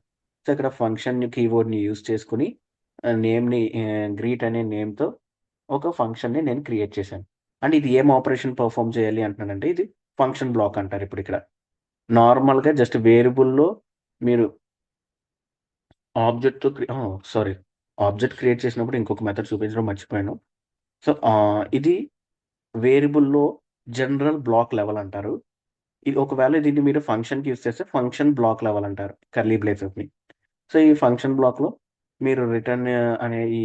సో, ఇక్కడ ఫంక్షన్ కీవర్డ్‌ని యూజ్ చేసుకొని నేమ్‌ని గ్రీట్ అనే నేమ్‌తో ఒక ఫంక్షన్‌ని నేను క్రియేట్ చేశాను. అండ్ ఇది ఏం ఆపరేషన్ పెర్ఫార్మ్ చేయాలి అంటున్నానంటే ఇది ఫంక్షన్ బ్లాక్ అంటారు ఇప్పుడిక్కడ. నార్మల్‌గా జస్ట్ వేరియబుల్‌లో మీరు ఆబ్జెక్ట్‌తో సారీ. ఆబ్జెక్ట్ క్రియేట్ చేసినప్పుడు ఇంకొక మెథడ్ చూపించడం మర్చిపోయాను. సో, ఇది వేరియబుల్‌లో జనరల్ బ్లాక్ లెవెల్ అంటారు. ఇది ఒకవేళ దీన్ని మీరు ఫంక్షన్‌కి యూజ్ చేస్తే ఫంక్షన్ బ్లాక్ లెవెల్ అంటారు. కర్లీ బ్రేసెస్‌ని. సో, ఈ ఫంక్షన్ బ్లాక్‌లో మీరు రిటర్న్ అనే ఈ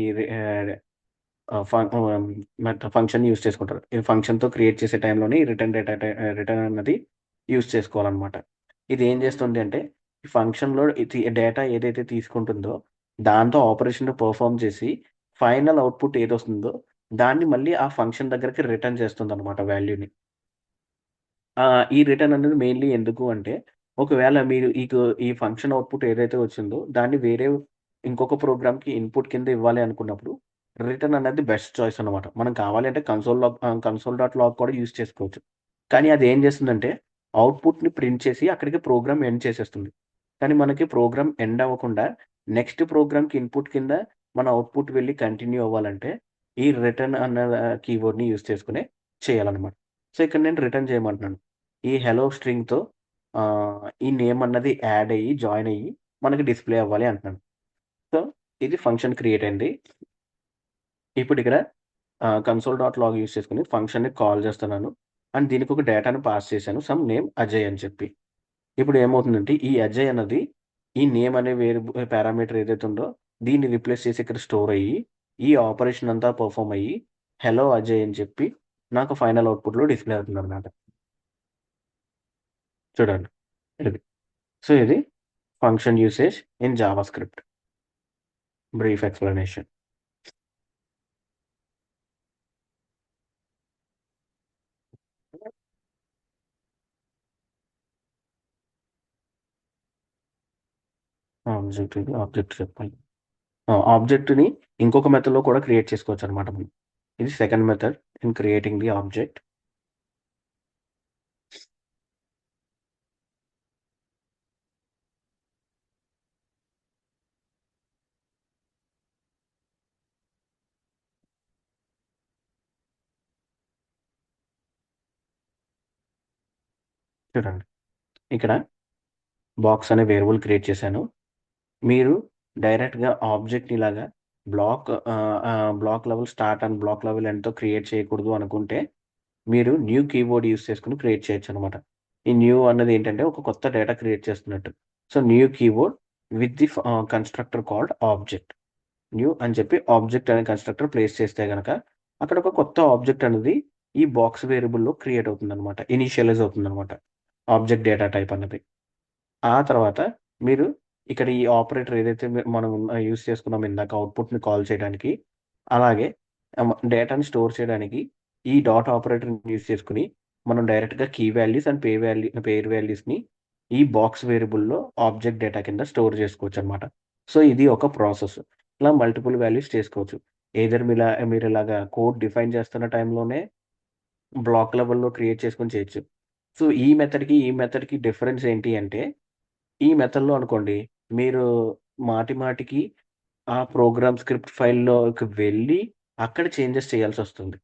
ఫంక్షన్‌ని యూజ్ చేసుకుంటారు. ఈ ఫంక్షన్‌తో క్రియేట్ చేసే టైంలోనే ఈ రిటర్న్ అన్నది యూజ్ చేసుకోవాలనమాట. ఇది ఏం చేస్తుంది అంటే ఈ ఫంక్షన్‌లో డేటా ఏదైతే తీసుకుంటుందో దాంతో ఆపరేషన్ పెర్ఫార్మ్ చేసి ఫైనల్ అవుట్‌పుట్ ఏదొస్తుందో దాన్ని మళ్ళీ ఆ ఫంక్షన్ దగ్గరికి రిటర్న్ చేస్తుందనమాట వాల్యూని. ఈ రిటర్న్ అనేది మెయిన్‌లీ ఎందుకు అంటే, ఒకవేళ మీరు ఈ ఫంక్షన్ అవుట్‌పుట్ ఏదైతే వచ్చిందో, దాన్ని వేరే ఇంకొక ప్రోగ్రామ్‌కి ఇన్‌పుట్ కింద ఇవ్వాలి అనుకున్నప్పుడు, రిటర్న్ అనేది బెస్ట్ చాయిస్ అనమాట. మనం కావాలి అంటే కన్సోల్ డాట్ లాగ్ కూడా యూజ్ చేసుకోవచ్చు. కానీ అది ఏం చేస్తుందంటే, అవుట్‌పుట్‌ని ప్రింట్ చేసి అక్కడికి ప్రోగ్రామ్ ఎండ్ చేసేస్తుంది. కానీ మనకి ప్రోగ్రామ్ ఎండ్ అవ్వకుండా నెక్స్ట్ ప్రోగ్రామ్‌కి ఇన్‌పుట్ కింద మన అవుట్‌పుట్ వెళ్లి కంటిన్యూ అవ్వాలంటే, ఈ రిటర్న్ అన్న కీవర్డ్‌ని యూజ్ చేసుకొనే చేయాలనమాట. సో, ఇక్కడ నేను రిటర్న్ చేయమంటున్నాను. ఈ హెలో స్ట్రింగ్‌తో ఈ నేమ్ అన్నది యాడ్ అయ్యి, జాయిన్ అయ్యి మనకి డిస్‌ప్లే అవ్వాలి అంటున్నాను. సో, ఇది ఫంక్షన్ క్రియేట్ అయింది. ఇప్పుడిక్కడ కన్సోల్ డాట్ లాగ్ యూజ్ చేసుకొని ఫంక్షన్‌ని కాల్ చేస్తున్నాను. అండ్ దీనికి ఒక డేటాను పాస్ చేశాను. సమ్ నేమ్ అజయ్ అని చెప్పి. ఇప్పుడు ఏమవుతుందంటే ఈ అజయ్ అన్నది ఈ నేమ్ అనే పారామీటర్ ఏదైతే ఉందో దీన్ని రిప్లేస్ చేసి ఇక్కడ స్టోర్ అయ్యి, ఈ ఆపరేషన్ అంతా పెర్ఫార్మ్ అయ్యి, హెలో అజయ్ అని చెప్పి నాకు ఫైనల్ అవుట్‌పుట్‌లో డిస్‌ప్లే అవుతుందనమాట. చూడండి. ఇది. సో, ఇది function usage in JavaScript. Brief explanation. Object చెప్పాలి. ఆబ్జెక్ట్‌ని ఇంకొక మెథడ్‌లో కూడా క్రియేట్ చేసుకోవచ్చనమాట మనం. ఇది second method in creating the object. చూడండి. ఇక్కడ బాక్స్ అనే వేరియబుల్ క్రియేట్ చేశాను. మీరు డైరెక్ట్‌గా ఆబ్జెక్ట్‌ని ఇలాగా block level start and block level ఎండ్‌తో క్రియేట్ చేయకూడదు అనుకుంటే, మీరు న్యూ కీవర్డ్ యూజ్ చేసుకొని క్రియేట్ చేయొచ్చనమాట. ఈ న్యూ అన్నది ఏంటంటే ఒక కొత్త డేటా క్రియేట్ చేస్తున్నట్టు. So, new keyword with the constructor called object. New అని చెప్పి ఆబ్జెక్ట్ అనే కన్‌స్ట్రక్టర్ ప్లేస్ చేస్తే గనక అక్కడ ఒక కొత్త ఆబ్జెక్ట్ అనేది ఈ బాక్స్ వేరియబుల్‌లో క్రియేట్ అవుతుందనమాట. ఇనీషియలైజ్ అవుతుందనమాట. ఆబ్జెక్ట్ డేటా టైప్ అన్నది. ఆ తర్వాత మీరు ఇక్కడ ఈ ఆపరేటర్ ఏదైతే మనం యూజ్ చేసుకున్నామో ఇందాక అవుట్‌పుట్‌ని కాల్ చేయడానికి, అలాగే డేటాని స్టోర్ చేయడానికి ఈ డాట్ ఆపరేటర్‌ని యూజ్ చేసుకొని మనం డైరెక్ట్‌గా కీ వాల్యూస్ అండ్ పెయిర్ వాల్యూస్‌ని ఈ బాక్స్ వేరియబుల్‌లో ఆబ్జెక్ట్ డేటా కింద స్టోర్ చేసుకోవచ్చనమాట. సో, ఇది ఒక ప్రాసెస్. ఇలా మల్టిపుల్ వాల్యూస్ చేసుకోవచ్చు. ఎయిదర్ మీరిలాగా కోడ్ డిఫైన్ చేస్తున్న టైంలోనే బ్లాక్ లెవెల్‌లో క్రియేట్ చేసుకొని చేయొచ్చు. సో, ఈ మెథడ్‌కి డిఫరెన్స్ ఏంటి అంటే ఈ మెథడ్‌లో అనుకోండి, మీరు మాటికి ఆ ప్రోగ్రామ్ స్క్రిప్ట్ ఫైల్‌లోకి వెళ్ళి, అక్కడ చేంజెస్ చేయాల్సొస్తుంది.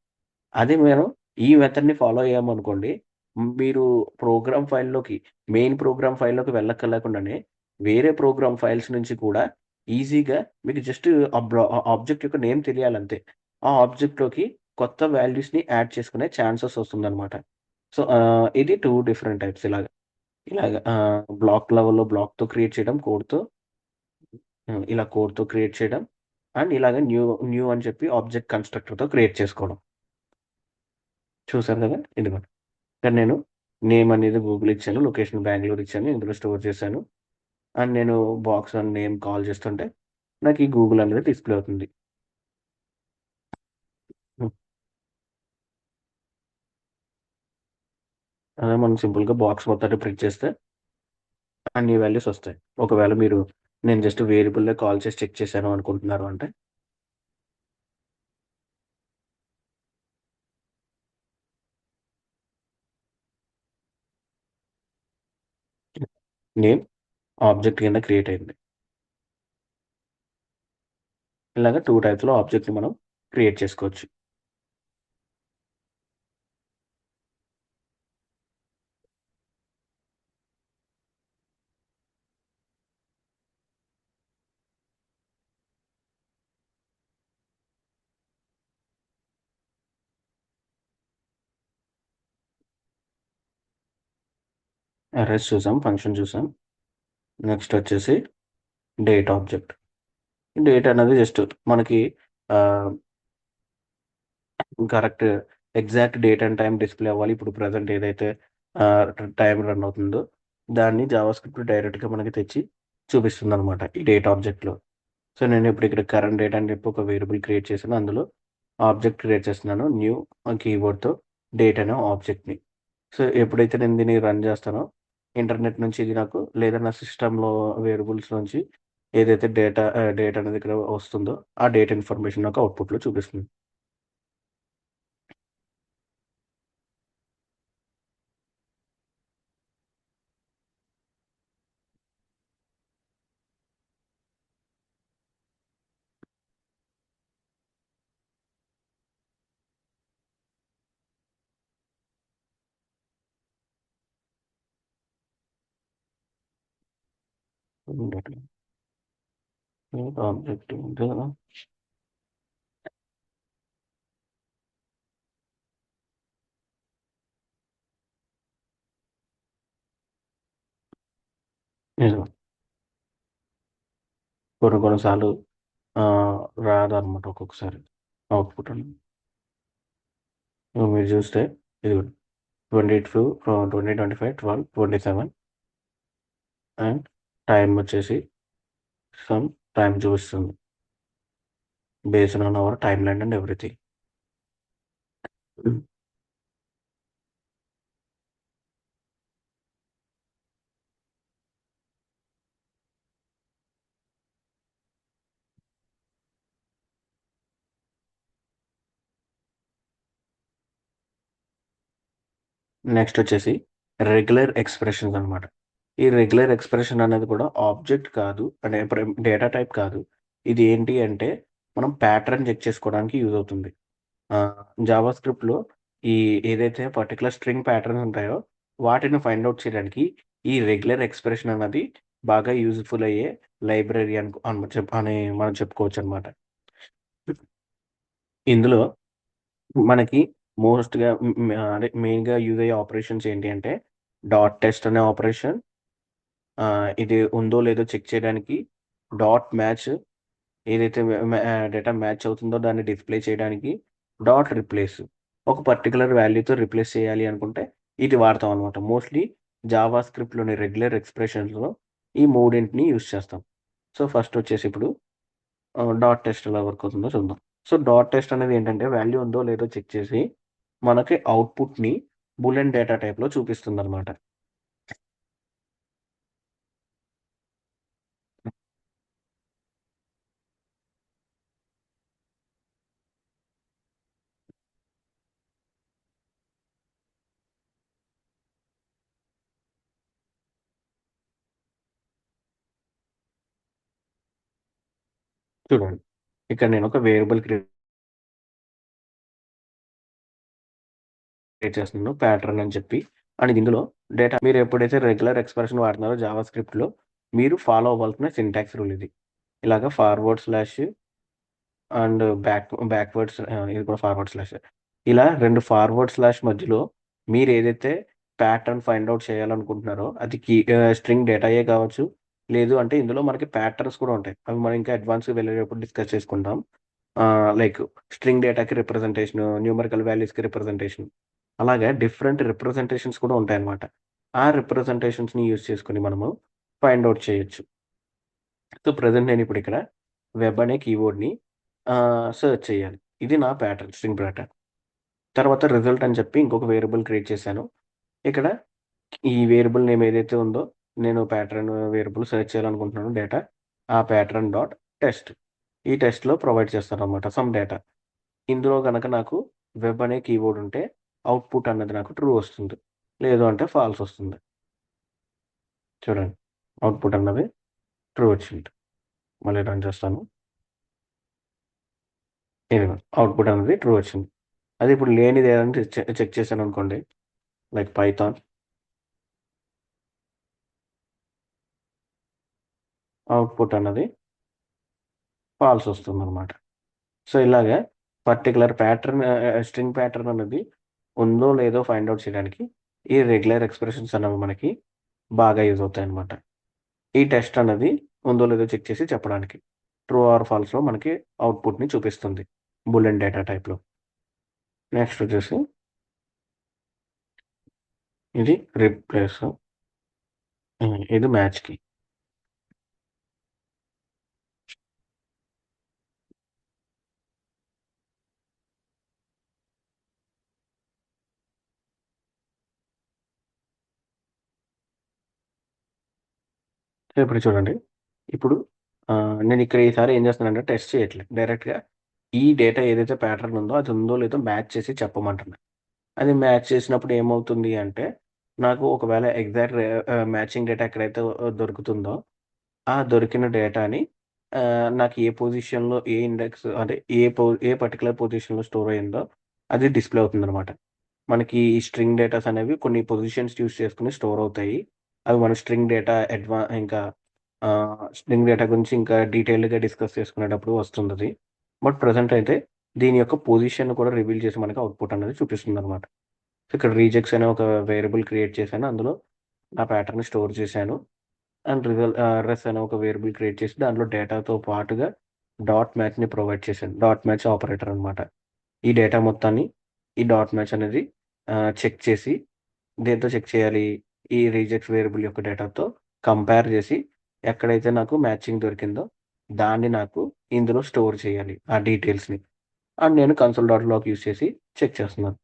అదే మేము ఈ మెథడ్‌ని ఫాలో అయ్యామనుకోండి, మీరు ప్రోగ్రామ్ ఫైల్‌లోకి మెయిన్ ప్రోగ్రామ్ ఫైల్‌లోకి వెళ్ళక్కర్లేకుండానే, వేరే ప్రోగ్రామ్ ఫైల్స్ నుంచి కూడా ఈజీగా మీకు జస్ట్ ఆబ్జెక్ట్ యొక్క నేమ్ తెలియాలంతే. ఆ ఆబ్జెక్ట్‌లోకి కొత్త వాల్యూస్‌ని యాడ్ చేసుకునే ఛాన్సెస్ వస్తుందనమాట. సో, ఇది 2 డిఫరెంట్ టైప్స్ ఇలాగ బ్లాక్ లెవెల్‌లో బ్లాక్‌తో క్రియేట్ చేయడం కోడ్‌తో. ఇలా కోడ్‌తో క్రియేట్ చేయడం. అండ్ ఇలాగ న్యూ అని చెప్పి ఆబ్జెక్ట్ కన్స్ట్రక్టర్తో క్రియేట్ చేసుకోవడం. చూసారు కదా, ఇదిగోండి. ఇక్కడ నేను నేమ్ అనేది గూగుల్ ఇచ్చాను, లొకేషన్ బెంగళూరు ఇచ్చాను, ఇందులో స్టోర్ చేశాను. అండ్ నేను బాక్స్ అని నేమ్ కాల్ చేస్తుంటే నాకు ఈ గూగుల్ అనేది డిస్ప్లే అవుతుంది. అదే మనం సింపుల్గా బాక్స్ మొత్తాన్ని ప్రింట్ చేస్తే అన్ని వాల్యూస్ వస్తాయి. ఒకవేళ మీరు నేను జస్ట్ వేరియబుల్లో కాల్ చేసి చెక్ చేశాను అనుకుంటున్నారు అంటే నేమ్ ఆబ్జెక్ట్ కింద క్రియేట్ అయింది. ఇలాగ 2 టైప్స్లో ఆబ్జెక్ట్ని మనం క్రియేట్ చేసుకోవచ్చు. అరెస్ చూసాం, ఫంక్షన్ చూసాం. నెక్స్ట్ వచ్చేసి డేట్ ఆబ్జెక్ట్. డేట్ అనేది జస్ట్ మనకి correct exact date and time display అవ్వాలి. ఇప్పుడు ప్రజెంట్ ఏదైతే టైం రన్ అవుతుందో దాన్ని జావాస్క్రిప్ట్ డైరెక్ట్గా మనకి తెచ్చి చూపిస్తుంది అనమాట ఈ డేట్ ఆబ్జెక్ట్లో. సో నేను ఇప్పుడు ఇక్కడ కరెంట్ డేట్ అని చెప్పి ఒక వేరియబుల్ క్రియేట్ చేశాను, అందులో ఆబ్జెక్ట్ క్రియేట్ చేస్తున్నాను న్యూ కీబోర్డ్తో డేట్ అనే ఆబ్జెక్ట్ని. సో ఎప్పుడైతే నేను దీన్ని రన్ చేస్తానో ఇంటర్నెట్ నుంచి ఇది నాకు లేదా నా సిస్టంలో వేరియబుల్స్ నుంచి ఏదైతే డేట్ అనేది ఇక్కడ వస్తుందో ఆ డేట్ ఇన్ఫర్మేషన్ నాకు అవుట్పుట్లో చూపిస్తుంది. ఆబ్జెక్ట్ ఉంటుంది కదా, కొన్నిసార్లు రాదన్నమాట ఒక్కొక్కసారి అవుట్పుట్ అని. మీరు చూస్తే ఇది 2025/12/27 అండ్ టైం వచ్చేసి సమ్ టైం చూపిస్తుంది based on hour time line and everything. Next వచ్చేసి రెగ్యులర్ ఎక్స్ప్రెషన్స్ అనమాట. ఈ రెగ్యులర్ ఎక్స్ప్రెషన్ అనేది కూడా ఆబ్జెక్ట్ కాదు, అంటే డేటా టైప్ కాదు. ఇది ఏంటి అంటే మనం ప్యాటర్న్ చెక్ చేసుకోవడానికి యూజ్ అవుతుంది. జావా స్క్రిప్ట్లో ఈ ఏదైతే పర్టికులర్ స్ట్రింగ్ ప్యాటర్న్స్ ఉంటాయో వాటిని ఫైండ్ అవుట్ చేయడానికి ఈ రెగ్యులర్ ఎక్స్ప్రెషన్ అన్నది బాగా యూజ్ఫుల్ అయ్యే లైబ్రరీ అని మనం చెప్పుకోవచ్చు అనమాట. ఇందులో మనకి మోస్ట్గా అదే మెయిన్గా యూజ్ అయ్యే ఆపరేషన్స్ ఏంటి అంటే డాట్ టెస్ట్ అనే ఆపరేషన్, ఇది ఉందో లేదో చెక్ చేయడానికి డాట్ మ్యాచ్, ఏదైతే డేటా మ్యాచ్ అవుతుందో దాన్ని డిస్ప్లే చేయడానికి డాట్ రిప్లేస్, ఒక పర్టికులర్ వాల్యూతో రిప్లేస్ చేయాలి అనుకుంటే ఇది వాడతాం అనమాట. మోస్ట్లీ జావా స్క్రిప్ట్లోని రెగ్యులర్ ఎక్స్ప్రెషన్స్లో ఈ మూడింటిని యూజ్ చేస్తాం. సో ఫస్ట్ వచ్చేసి ఇప్పుడు డాట్ టెస్ట్ ఎలా వర్క్ అవుతుందో చూద్దాం. సో డాట్ టెస్ట్ అనేది ఏంటంటే వాల్యూ ఉందో లేదో చెక్ చేసి మనకి అవుట్పుట్ని బులెన్ డేటా టైప్లో చూపిస్తుంది అనమాట. చూడండి, ఇక్కడ నేను ఒక వేరియబుల్ క్రియేట్ చేస్తున్నాను ప్యాటర్న్ అని చెప్పి. అండ్ ఇందులో డేటా మీరు ఎప్పుడైతే రెగ్యులర్ ఎక్స్ప్రెషన్ వాడుతున్నారో జావా స్క్రిప్ట్లో మీరు ఫాలో అవ్వాల్సిన సింటాక్స్ రూల్ ఇది. ఇలాగ ఫార్వర్డ్ స్లాష్ అండ్ బ్యాక్వర్డ్స్, ఇది కూడా ఫార్వర్డ్ స్లాష్. ఇలా 2 ఫార్వర్డ్ స్లాష్ మధ్యలో మీరు ఏదైతే ప్యాటర్న్ ఫైండ్ అవుట్ చేయాలనుకుంటున్నారో అది స్ట్రింగ్ డేటాయే కావచ్చు లేదు అంటే ఇందులో మనకి ప్యాటర్న్స్ కూడా ఉంటాయి. అవి మనం ఇంకా అడ్వాన్స్‌గా వెళ్ళేటప్పుడు డిస్కస్ చేసుకుందాం. లైక్ స్ట్రింగ్ డేటాకి రిప్రజెంటేషన్, న్యూమరికల్ వాల్యూస్‌కి రిప్రజెంటేషన్ అలాగా డిఫరెంట్ రిప్రజెంటేషన్స్ కూడా ఉంటాయన్నమాట. ఆ రిప్రజెంటేషన్స్‌ని యూజ్ చేసుకొని మనము ఫైండ్ ఔట్ చేయొచ్చు. సో, ప్రెజెంట్ నేనిప్పుడు ఇక్కడ వెబ్ అనే కీవర్డ్‌ని సెర్చ్ చేయాలి. ఇది నా ప్యాటర్న్, స్ట్రింగ్ ప్యాటర్న్. తర్వాత రిజల్ట్ అని చెప్పి ఇంకొక వేరియబుల్ క్రియేట్ చేశాను. ఇక్కడ ఈ వేరియబుల్ నేమ్ ఏదైతే ఉందో, నేను ప్యాటర్న్ వేరియబుల్ సెర్చ్ చేయాలనుకుంటున్నాను డేటా. ఆ ప్యాటర్న్ డాట్ టెస్ట్. ఈ టెస్ట్‌లో ప్రొవైడ్ చేస్తాననమాట సమ్ డేటా. ఇందులో గనక నాకు వెబ్ అనే కీవర్డ్ ఉంటే అవుట్‌పుట్ అన్నది నాకు ట్రూ వస్తుంది. లేదు అంటే ఫాల్స్ వస్తుంది. చూడండి. అవుట్‌పుట్ అన్నది ట్రూ వచ్చింది. మళ్ళీ రన్ చేస్తాను. ఇదిగోండి. అవుట్‌పుట్ అనేది ట్రూ వచ్చింది. అది ఇప్పుడు లేనిది ఏదంటే చెక్ చేశాననుకోండి. Like Python. అవుట్‌పుట్ అన్నది ఫాల్స్ వస్తుందనమాట. సో, ఇలాగా పర్టిక్యులర్ ప్యాటర్న్ స్ట్రింగ్ ప్యాటర్న్ అనేది ఉందో లేదో ఫైండ్ ఔట్ చేయడానికి ఈ రెగ్యులర్ ఎక్స్‌ప్రెషన్స్ అనేవి మనకి బాగా యూజ్ అవుతాయన్నమాట. ఈ టెస్ట్ అన్నది ఉందో లేదో చెక్ చేసి చెప్పడానికి. ట్రూ ఆర్ ఫాల్స్‌లో మనకి అవుట్‌పుట్‌ని చూపిస్తుంది. బూలియన్ డేటా టైప్‌లో. నెక్స్ట్ వచ్చేసి ఇది రీప్లేస్. ఇది మ్యాచ్‌కి. సో, ఇప్పుడు చూడండి. ఇప్పుడు నేను ఇక్కడ ఈసారి ఏం చేస్తున్నానంటే టెస్ట్ చేయట్లేదు. డైరెక్ట్‌గా ఈ డేటా ఏదైతే ప్యాటర్న్ ఉందో అది ఉందో లేదో మ్యాచ్ చేసి చెప్పమంటున్నా. అది మ్యాచ్ చేసినప్పుడు ఏమవుతుంది అంటే, నాకు ఒకవేళ ఎగ్జాక్ట్ మ్యాచింగ్ డేటా ఎక్కడైతే దొరుకుతుందో, ఆ దొరికిన డేటాని నాకు ఏ పొజిషన్‌లో ఏ ఇండెక్స్ అంటే ఏ పర్టిక్యులర్ పొజిషన్‌లో స్టోర్ అయిందో అది డిస్‌ప్లే అవుతుందనమాట. మనకి ఈ స్ట్రింగ్ డేటాస్ అనేవి కొన్ని పొజిషన్స్ చూస్ చేసుకొని స్టోర్ అవుతాయి. అవి మన స్ట్రింగ్ డేటా ఇంకా స్ట్రింగ్ డేటా గురించి ఇంకా డీటెయిల్డ్‌గా డిస్కస్ చేసుకునేటప్పుడు వస్తుందది. బట్ ప్రెజెంట్ అయితే దీని యొక్క పొజిషన్ కూడా రివీల్ చేసి మనకి అవుట్‌పుట్ అనేది చూపిస్తుందనమాట. ఇక్కడ రీజెక్ట్స్ అనే ఒక వేరియబుల్ క్రియేట్ చేశాను. అందులో నా ప్యాటర్న్‌ని స్టోర్ చేశాను. అండ్ రెస్ అనే ఒక వేరియబుల్ క్రియేట్ చేసి దాంట్లో డేటాతో పాటుగా డాట్ మ్యాచ్‌ని ప్రొవైడ్ చేశాను. డాట్ మ్యాచ్ ఆపరేటర్ అనమాట. ఈ డేటా మొత్తాన్ని ఈ డాట్ మ్యాచ్ అనేది చెక్ చేసి దేంతో చెక్ చేయాలి? ఈ రీజెక్ట్స్ వేరియబుల్ యొక్క డేటాతో కంపేర్ చేసి ఎక్కడైతే నాకు మ్యాచింగ్ దొరికిందో దాన్ని నాకు ఇందులో స్టోర్ చేయాలి. ఆ డీటెయిల్స్‌ని. అండ్ నేను కన్సోల్ డాట్ లాగ్ యూజ్ చేసి చెక్ చేస్తున్నాను.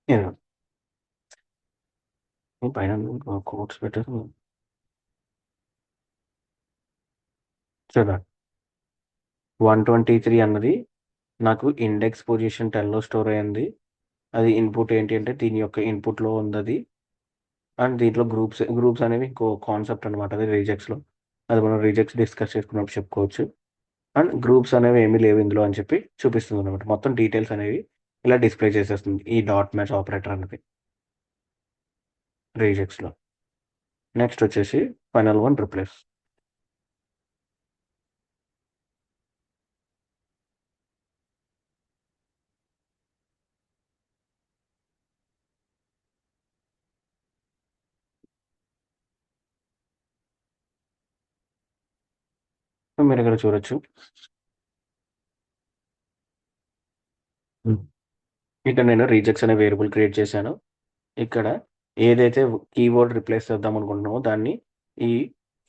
యాహ్! పైన కోట్స్ పెట్టారు. చూడండి. 123 అన్నది నాకు ఇండెక్స్ పొజిషన్ 10లో స్టోర్ అయింది. అది ఇన్‌పుట్ ఏంటి అంటే దీని యొక్క ఇన్‌పుట్‌లో ఉందది. అండ్ దీంట్లో గ్రూప్స్ అనేవి ఇంకో కాన్సెప్ట్ అనమాట. అది రీజెక్ట్స్‌లో. అది మనం రీజెక్ట్స్ డిస్కస్ చేసుకున్నప్పుడు చెప్పుకోవచ్చు. అండ్ గ్రూప్స్ అనేవి ఏమీ లేవు ఇందులో అని చెప్పి చూపిస్తుందనమాట. మొత్తం డీటెయిల్స్ అనేవి ఇలా డిస్‌ప్లే చేసేస్తుంది. ఈ డాట్ మ్యాచ్ ఆపరేటర్ అనేది రీజెక్ట్స్‌లో. నెక్స్ట్ వచ్చేసి ఫైనల్ వన్ రిప్లేస్. సో, మీరిక్కడ చూడొచ్చు. ఇక్కడ నేను రీజెక్ట్స్ అనే వేరియబుల్ క్రియేట్ చేశాను. ఇక్కడ ఏదైతే కీవర్డ్ రిప్లేస్ చేద్దాం అనుకుంటున్నామో దాన్ని ఈ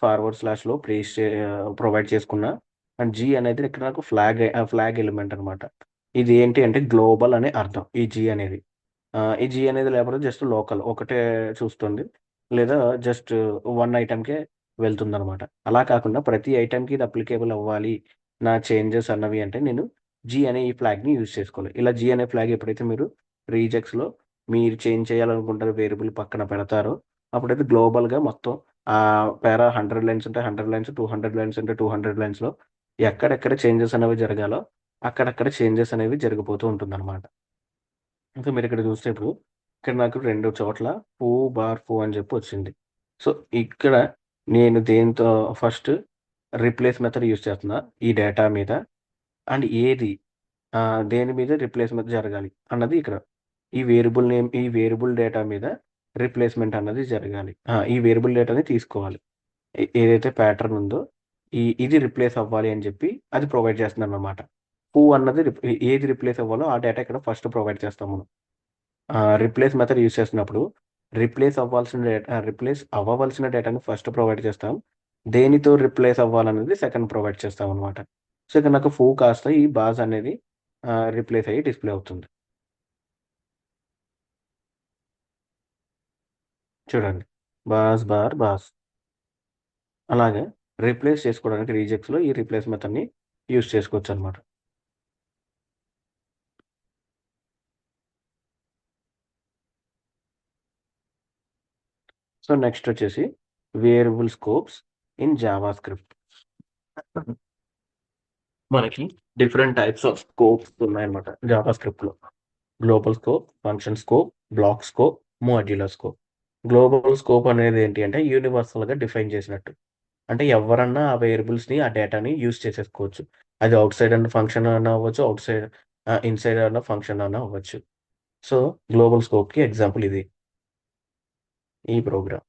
ఫార్వర్డ్ స్లాష్‌లో ప్రొవైడ్ చేసుకున్నా. అండ్ జీ అనేది ఇక్కడ నాకు ఫ్లాగ్ ఎలిమెంట్ అనమాట. ఇది ఏంటి అంటే గ్లోబల్ అనే అర్థం ఈ జీ అనేది. ఈ జీ అనేది లేకపోతే జస్ట్ లోకల్ ఒకటే చూస్తుంది. లేదా జస్ట్ 1 ఐటెమ్‌కే వెళ్తుందనమాట. అలా కాకుండా ప్రతి ఐటెమ్‌కి ఇది అప్లికేబుల్ అవ్వాలి. నా చేంజెస్ అన్నవి అంటే నేను జీ అనే ఈ ఫ్లాగ్‌ని యూజ్ చేసుకోవాలి. ఇలా జీ అనే ఫ్లాగ్ ఎప్పుడైతే మీరు రీజెక్ట్స్‌లో మీరు చేంజ్ చేయాలనుకుంటారు వేరియబుల్ పక్కన పెడతారో అప్పుడైతే గ్లోబల్గా మొత్తం ఆ పేరా 100 లైన్స్ ఉంటే 100 లైన్స్, 200 లైన్స్ ఉంటే 200 లైన్స్లో ఎక్కడెక్కడ చేంజెస్ అనేవి జరగాలో అక్కడక్కడ చేంజెస్ అనేవి జరిగిపోతూ ఉంటుందన్నమాట. సో మీరు ఇక్కడ చూస్తే ఇప్పుడు ఇక్కడ నాకు 2 చోట్ల ఫూ అని చెప్పి వచ్చింది. సో ఇక్కడ నేను దేంతో ఫస్ట్ రీప్లేస్ మెథడ్ యూజ్ చేస్తున్నా ఈ డేటా మీద అండ్ ఏది దేని మీద రిప్లేస్మెంట్ జరగాలి అన్నది ఇక్కడ ఈ వేరియబుల్ డేటా మీద రిప్లేస్మెంట్ అన్నది జరగాలి. ఈ వేరియబుల్ డేటాని తీసుకోవాలి. ఏదైతే ప్యాటర్న్ ఉందో ఇది రిప్లేస్ అవ్వాలి అని చెప్పి అది ప్రొవైడ్ చేస్తున్నాను అనమాట. హూ అన్నది ఏది రిప్లేస్ అవ్వాలో ఆ డేటా ఇక్కడ ఫస్ట్ ప్రొవైడ్ చేస్తాం మనం. రిప్లేస్ మెథడ్ యూజ్ చేసినప్పుడు రిప్లేస్ అవ్వవలసిన డేటాని ఫస్ట్ ప్రొవైడ్ చేస్తాం. దేనితో రిప్లేస్ అవ్వాలనేది సెకండ్ ప్రొవైడ్ చేస్తాం అనమాట. సో ఇక్కడ నాకు ఫూ కాస్త ఈ బాజ్ అనేది రిప్లేస్ అయ్యి డిస్ప్లే అవుతుంది. చూడండి బాస్ అలాగే రీప్లేస్ చేసుకోవడానికి రీజెక్ట్స్లో ఈ రీప్లేస్ మెథడ్ని యూజ్ చేసుకోవచ్చు అనమాట. సో నెక్స్ట్ వచ్చేసి variable scopes in JavaScript. మనకి డిఫరెంట్ టైప్స్ ఆఫ్ స్కోప్స్ ఉన్నాయన్నమాట జావా స్క్రిప్ట్లో. Global scope, function scope, block scope, modular scope. Global scope అనేది ఏంటి అంటే యూనివర్సల్గా డిఫైన్ చేసినట్టు. అంటే ఎవరన్నా ఆ వేరియబుల్స్ని ఆ డేటాని యూజ్ చేసేసుకోవచ్చు. అది అవుట్ సైడ్ అన్న ఫంక్షన్ అన్న అవ్వచ్చు, అవుట్ సైడ్ ఇన్సైడ్ అన్న ఫంక్షన్ అన్న అవ్వచ్చు. సో గ్లోబల్ స్కోప్కి ఎగ్జాంపుల్ ఇది ఈ ప్రోగ్రామ్.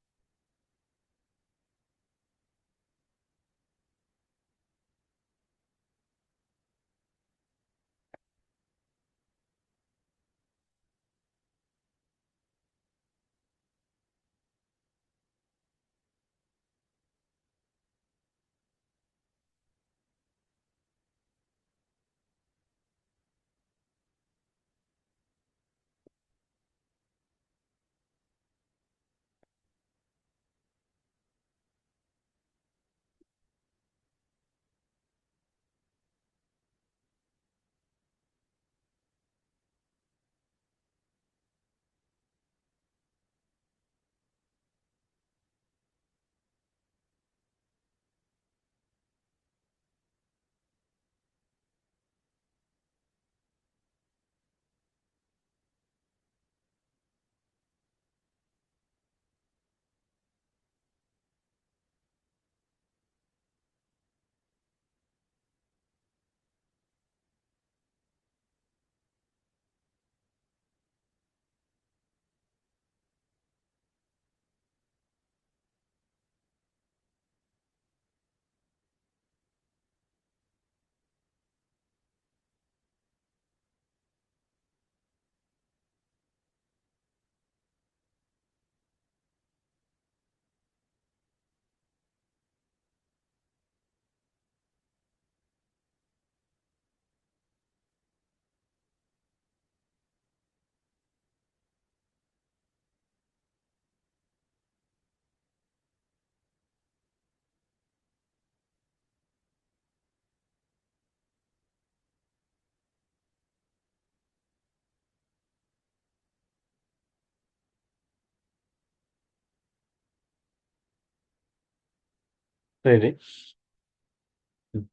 సో ఇది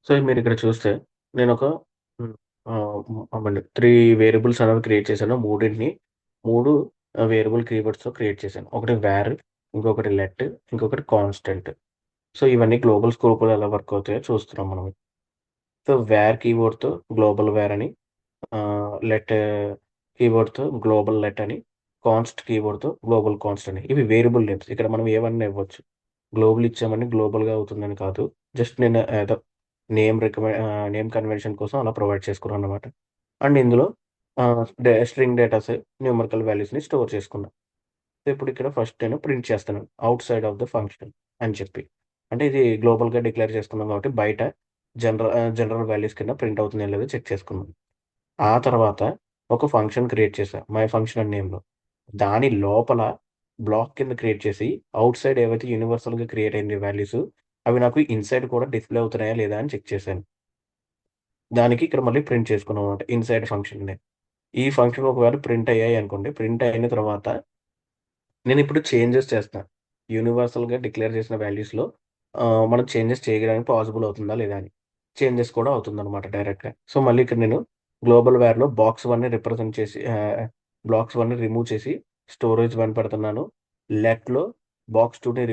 సో మీరు ఇక్కడ చూస్తే నేను ఒక 3 వేరియబుల్స్ అనేవి క్రియేట్ చేశాను. మూడు వేరియబుల్ కీవర్డ్స్తో క్రియేట్ చేశాను. ఒకటి వేర్, ఇంకొకటి లెట్, ఇంకొకటి కాన్స్టెంట్. సో ఇవన్నీ గ్లోబల్ స్కోప్లో ఎలా వర్క్ అవుతాయో చూస్తున్నాం మనం. సో వేర్ కీవర్డ్తో గ్లోబల్ వేర్ అని, లెట్ కీవర్డ్తో గ్లోబల్ లెట్ అని, కాన్స్ట్ కీవర్డ్తో గ్లోబల్ కాన్స్ట్ అని. ఇవి వేరియబుల్ నేమ్స్. ఇక్కడ మనం ఏమన్నా ఇవ్వచ్చు. గ్లోబల్ ఇచ్చామని గ్లోబల్గా అవుతుందని కాదు. జస్ట్ నేను ఏదో నేమ్ కన్వెన్షన్ కోసం అలా ప్రొవైడ్ చేసుకున్నాను అనమాట. అండ్ ఇందులో స్ట్రింగ్ డేటాస్ న్యూమరికల్ వాల్యూస్ని స్టోర్ చేసుకున్నాను. సో ఇప్పుడు ఇక్కడ ఫస్ట్ నేను ప్రింట్ చేస్తాను out side of the function అని చెప్పి. అంటే ఇది గ్లోబల్గా డిక్లేర్ చేసుకున్నాం కాబట్టి బయట జనరల్ వాల్యూస్ కింద ప్రింట్ అవుతుంది లేదో చెక్ చేసుకున్నాను. ఆ తర్వాత ఒక ఫంక్షన్ క్రియేట్ చేశాను మై ఫంక్షన్ అనే నేమ్లో. దాని లోపల బ్లాక్ కింద క్రియేట్ చేసి అవుట్ సైడ్ ఏవైతే యూనివర్సల్గా క్రియేట్ అయింది వాల్యూస్ అవి నాకు ఇన్సైడ్ కూడా డిస్ప్లే అవుతున్నాయా లేదా అని చెక్ చేశాను. దానికి ఇక్కడ మళ్ళీ ప్రింట్ చేసుకున్నాం అనమాట ఇన్సైడ్ ఫంక్షన్. ఈ ఫంక్షన్ ఒకవేళ ప్రింట్ అయ్యాయి అనుకోండి, ప్రింట్ అయిన తర్వాత నేను ఇప్పుడు చేంజెస్ చేస్తాను. యూనివర్సల్‌గా డిక్లేర్ చేసిన వాల్యూస్‌లో మనం చేంజెస్ చేయడానికి పాసిబుల్ అవుతుందా లేదా అని. చేంజెస్ కూడా అవుతుందనమాట డైరెక్ట్‌గా. సో, మళ్ళీ ఇక్కడ నేను గ్లోబల్ వేర్‌లో బాక్స్ 1ని రిప్రజెంట్ చేసి బ్లాక్స్ 1ని రిమూవ్ చేసి స్టోరేజ్ 1 పెడుతున్నాను. లెట్‌లో బాక్స్ 2ని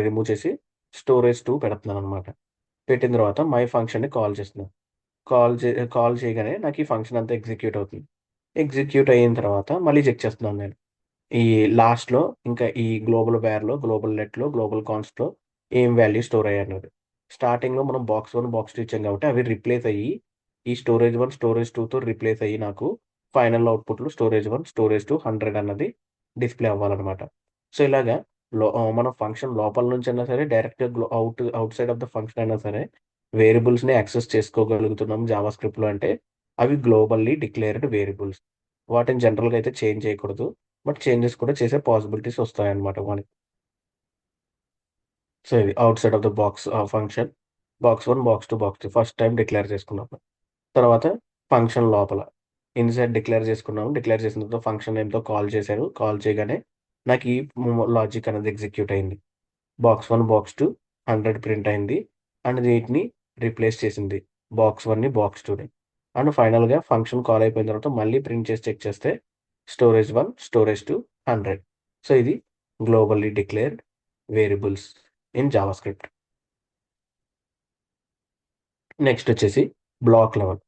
రిమూవ్ చేసి స్టోరేజ్ 2 పెడుతున్నాననమాట. పెట్టిన తర్వాత మై ఫంక్షన్‌ని కాల్ చేస్తున్నాను. కాల్ చేయగానే నాకు ఈ ఫంక్షన్ అంతా ఎగ్జిక్యూట్ అవుతుంది. ఎగ్జిక్యూట్ అయిన తర్వాత మళ్ళీ చెక్ చేస్తున్నాను నేను. ఈ లాస్ట్‌లో ఇంకా ఈ గ్లోబల్ వేర్‌లో, గ్లోబల్ నెట్‌లో, గ్లోబల్ కాన్స్ట్‌లో ఏం వాల్యూ స్టోర్ అయ్యాయన్నది. స్టార్టింగ్‌లో మనం బాక్స్ 1, బాక్స్ 2 ఇచ్చాం కాబట్టి అవి రిప్లేస్ అయ్యి, ఈ స్టోరేజ్ 1, స్టోరేజ్ 2తో రిప్లేస్ అయ్యి నాకు ఫైనల్ అవుట్‌పుట్‌లో స్టోరేజ్ 1, స్టోరేజ్ 2, 100 అన్నది డిస్‌ప్లే అవ్వాలన్నమాట. సో, ఇలాగా మనం ఫంక్షన్ లోపల నుంచైనా సరే, డైరెక్ట్‌గా out side of the function అయినా సరే, వేరియబుల్స్‌ని యాక్సెస్ చేసుకోగలుగుతున్నాం జావాస్క్రిప్ట్‌లో అంటే, అవి గ్లోబల్లీ డిక్లేర్డ్ వేరియబుల్స్. వాటిని జనరల్‌గా అయితే చేంజ్ చేయకూడదు. బట్ చేంజెస్ కూడా చేసే పాసిబిలిటీస్ వస్తాయన్నమాట మనకి. సో, ఇది out side of the box function. Box 1, box 2, box 3 first time declare చేసుకున్నప్పుడు. తర్వాత ఫంక్షన్ లోపల ఇన్సైడ్ డిక్లేర్ చేసుకున్నాము. డిక్లేర్ చేసిన తర్వాత ఫంక్షన్ నేమ్‌తో కాల్ చేశారు. కాల్ చేయగానే నాకు ఈ లాజిక్ అనేది ఎగ్జిక్యూట్ అయింది. బాక్స్ 1, బాక్స్ 2 100 ప్రింట్ అయింది. అండ్ వీటిని రీప్లేస్ చేసింది. బాక్స్ 1ని బాక్స్ 2ని. అండ్ ఫైనల్‌గా ఫంక్షన్ కాల్ అయిపోయిన తర్వాత మళ్ళీ ప్రింట్ చేసి చెక్ చేస్తే స్టోరేజ్ 1, స్టోరేజ్ 2 100. సో, ఇది globally declared variables in JavaScript. Next వచ్చేసి బ్లాక్ లెవెల్.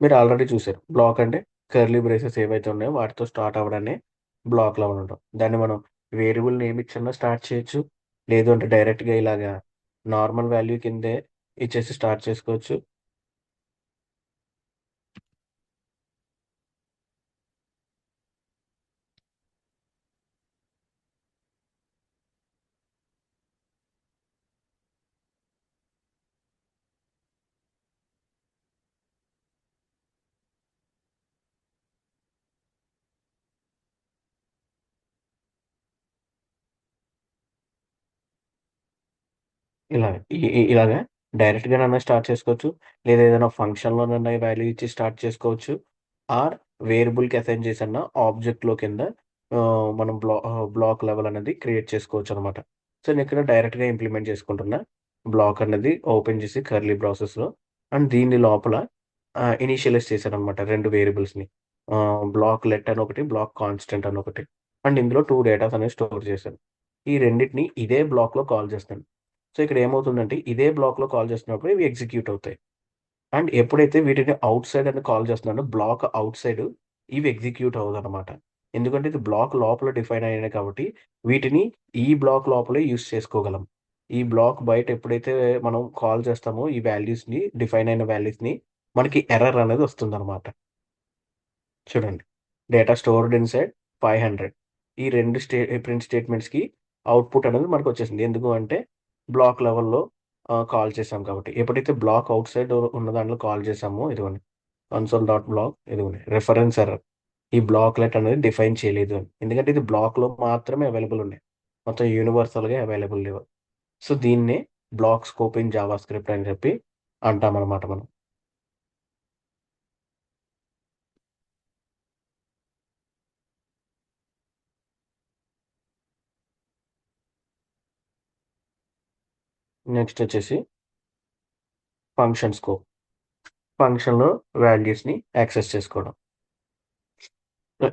మీరు ఆల్రెడీ చూసారు. బ్లాక్ అంటే కర్లీ బ్రేసెస్ ఏవైతే ఉన్నాయో వాటితో స్టార్ట్ అవ్వడాన్ని బ్లాక్ లెవెల్ అంటాం. దాన్ని మనం వేరియబుల్ నేమ్ ఇచ్చన్నా స్టార్ట్ చేయొచ్చు. లేదు అంటే డైరెక్ట్‌గా ఇలాగా నార్మల్ వాల్యూ కిందే ఇచ్చేసి స్టార్ట్ చేసుకోవచ్చు. ఇలాగ ఇలాగా డైరెక్ట్‌గానన్నా స్టార్ట్ చేసుకోవచ్చు. లేదా ఏదైనా ఫంక్షన్‌లోనన్నా వాల్యూ ఇచ్చి స్టార్ట్ చేసుకోవచ్చు. ఆర్ వేరియబుల్‌కి అసైన్ చేసన్నా ఆబ్జెక్ట్‌లో కింద మనం బ్లాక్ లెవెల్ అనేది క్రియేట్ చేసుకోవచ్చనమాట. సో, నేనిక్కడ డైరెక్ట్‌గా ఇంప్లిమెంట్ చేసుకుంటున్నా. బ్లాక్ అనేది ఓపెన్ చేసి కర్లీ బ్రాసెస్‌లో అండ్ దీని లోపల ఇనీషియలైజ్ చేశాననమాట 2 వేరియబుల్స్‌ని. బ్లాక్ లెట్ అని ఒకటి, బ్లాక్ కాన్స్టెంట్ అని ఒకటి. అండ్ ఇందులో 2 డేటాస్ అనేవి స్టోర్ చేశాను. ఈ రెండిటిని ఇదే బ్లాక్‌లో కాల్ చేస్తాను. సో, ఇక్కడ ఏమవుతుందంటే ఇదే బ్లాక్‌లో కాల్ చేస్తున్నప్పుడు ఇవి ఎగ్జిక్యూట్ అవుతాయి. అండ్ ఎప్పుడైతే వీటిని ఔట్ సైడ్ అని కాల్ చేస్తున్నానో బ్లాక్ ఔట్ సైడ్ ఇవి ఎగ్జిక్యూట్ అవ్వదనమాట. ఎందుకంటే ఇది బ్లాక్ లోపల డిఫైన్ అయినాయి కాబట్టి వీటిని ఈ బ్లాక్ లోపలే యూజ్ చేసుకోగలం. ఈ బ్లాక్ బయట ఎప్పుడైతే మనం కాల్ చేస్తామో ఈ వాల్యూస్‌ని డిఫైన్ అయిన వాల్యూస్‌ని మనకి ఎర్రర్ అనేది వస్తుందనమాట. చూడండి. డేటా స్టోర్డ్ ఇన్‌సైడ్ 500 ఈ 2 ప్రింట్ స్టేట్మెంట్స్‌కి అవుట్‌పుట్ అనేది మనకొచ్చేసింది. ఎందుకు అంటే బ్లాక్ లెవెల్‌లో కాల్ చేసాం కాబట్టి. ఎప్పుడైతే బ్లాక్ ఔట్ సైడ్ ఉన్న దాంట్లో కాల్ చేసామో ఇదిగోండి కన్సోల్ డాట్ బ్లాక్ ఇదిగోండి రిఫరెన్స్ ఎర్రర్. ఈ బ్లాక్‌లెట్ అనేది డిఫైన్ చేయలేదు అని. ఎందుకంటే ఇది బ్లాక్‌లో మాత్రమే అవైలబుల్ ఉన్నాయి. మొత్తం యూనివర్సల్‌గా అవైలబుల్ లేవు. సో, దీన్నే బ్లాక్ స్కోప్ ఇన్ జావాస్క్రిప్ట్ అని చెప్పి అంటామనమాట మనం. నెక్స్ట్ వచ్చేసి ఫంక్షన్ స్కోప్. ఫంక్షన్‌లో వాల్యూస్‌ని యాక్సెస్ చేసుకోవడం.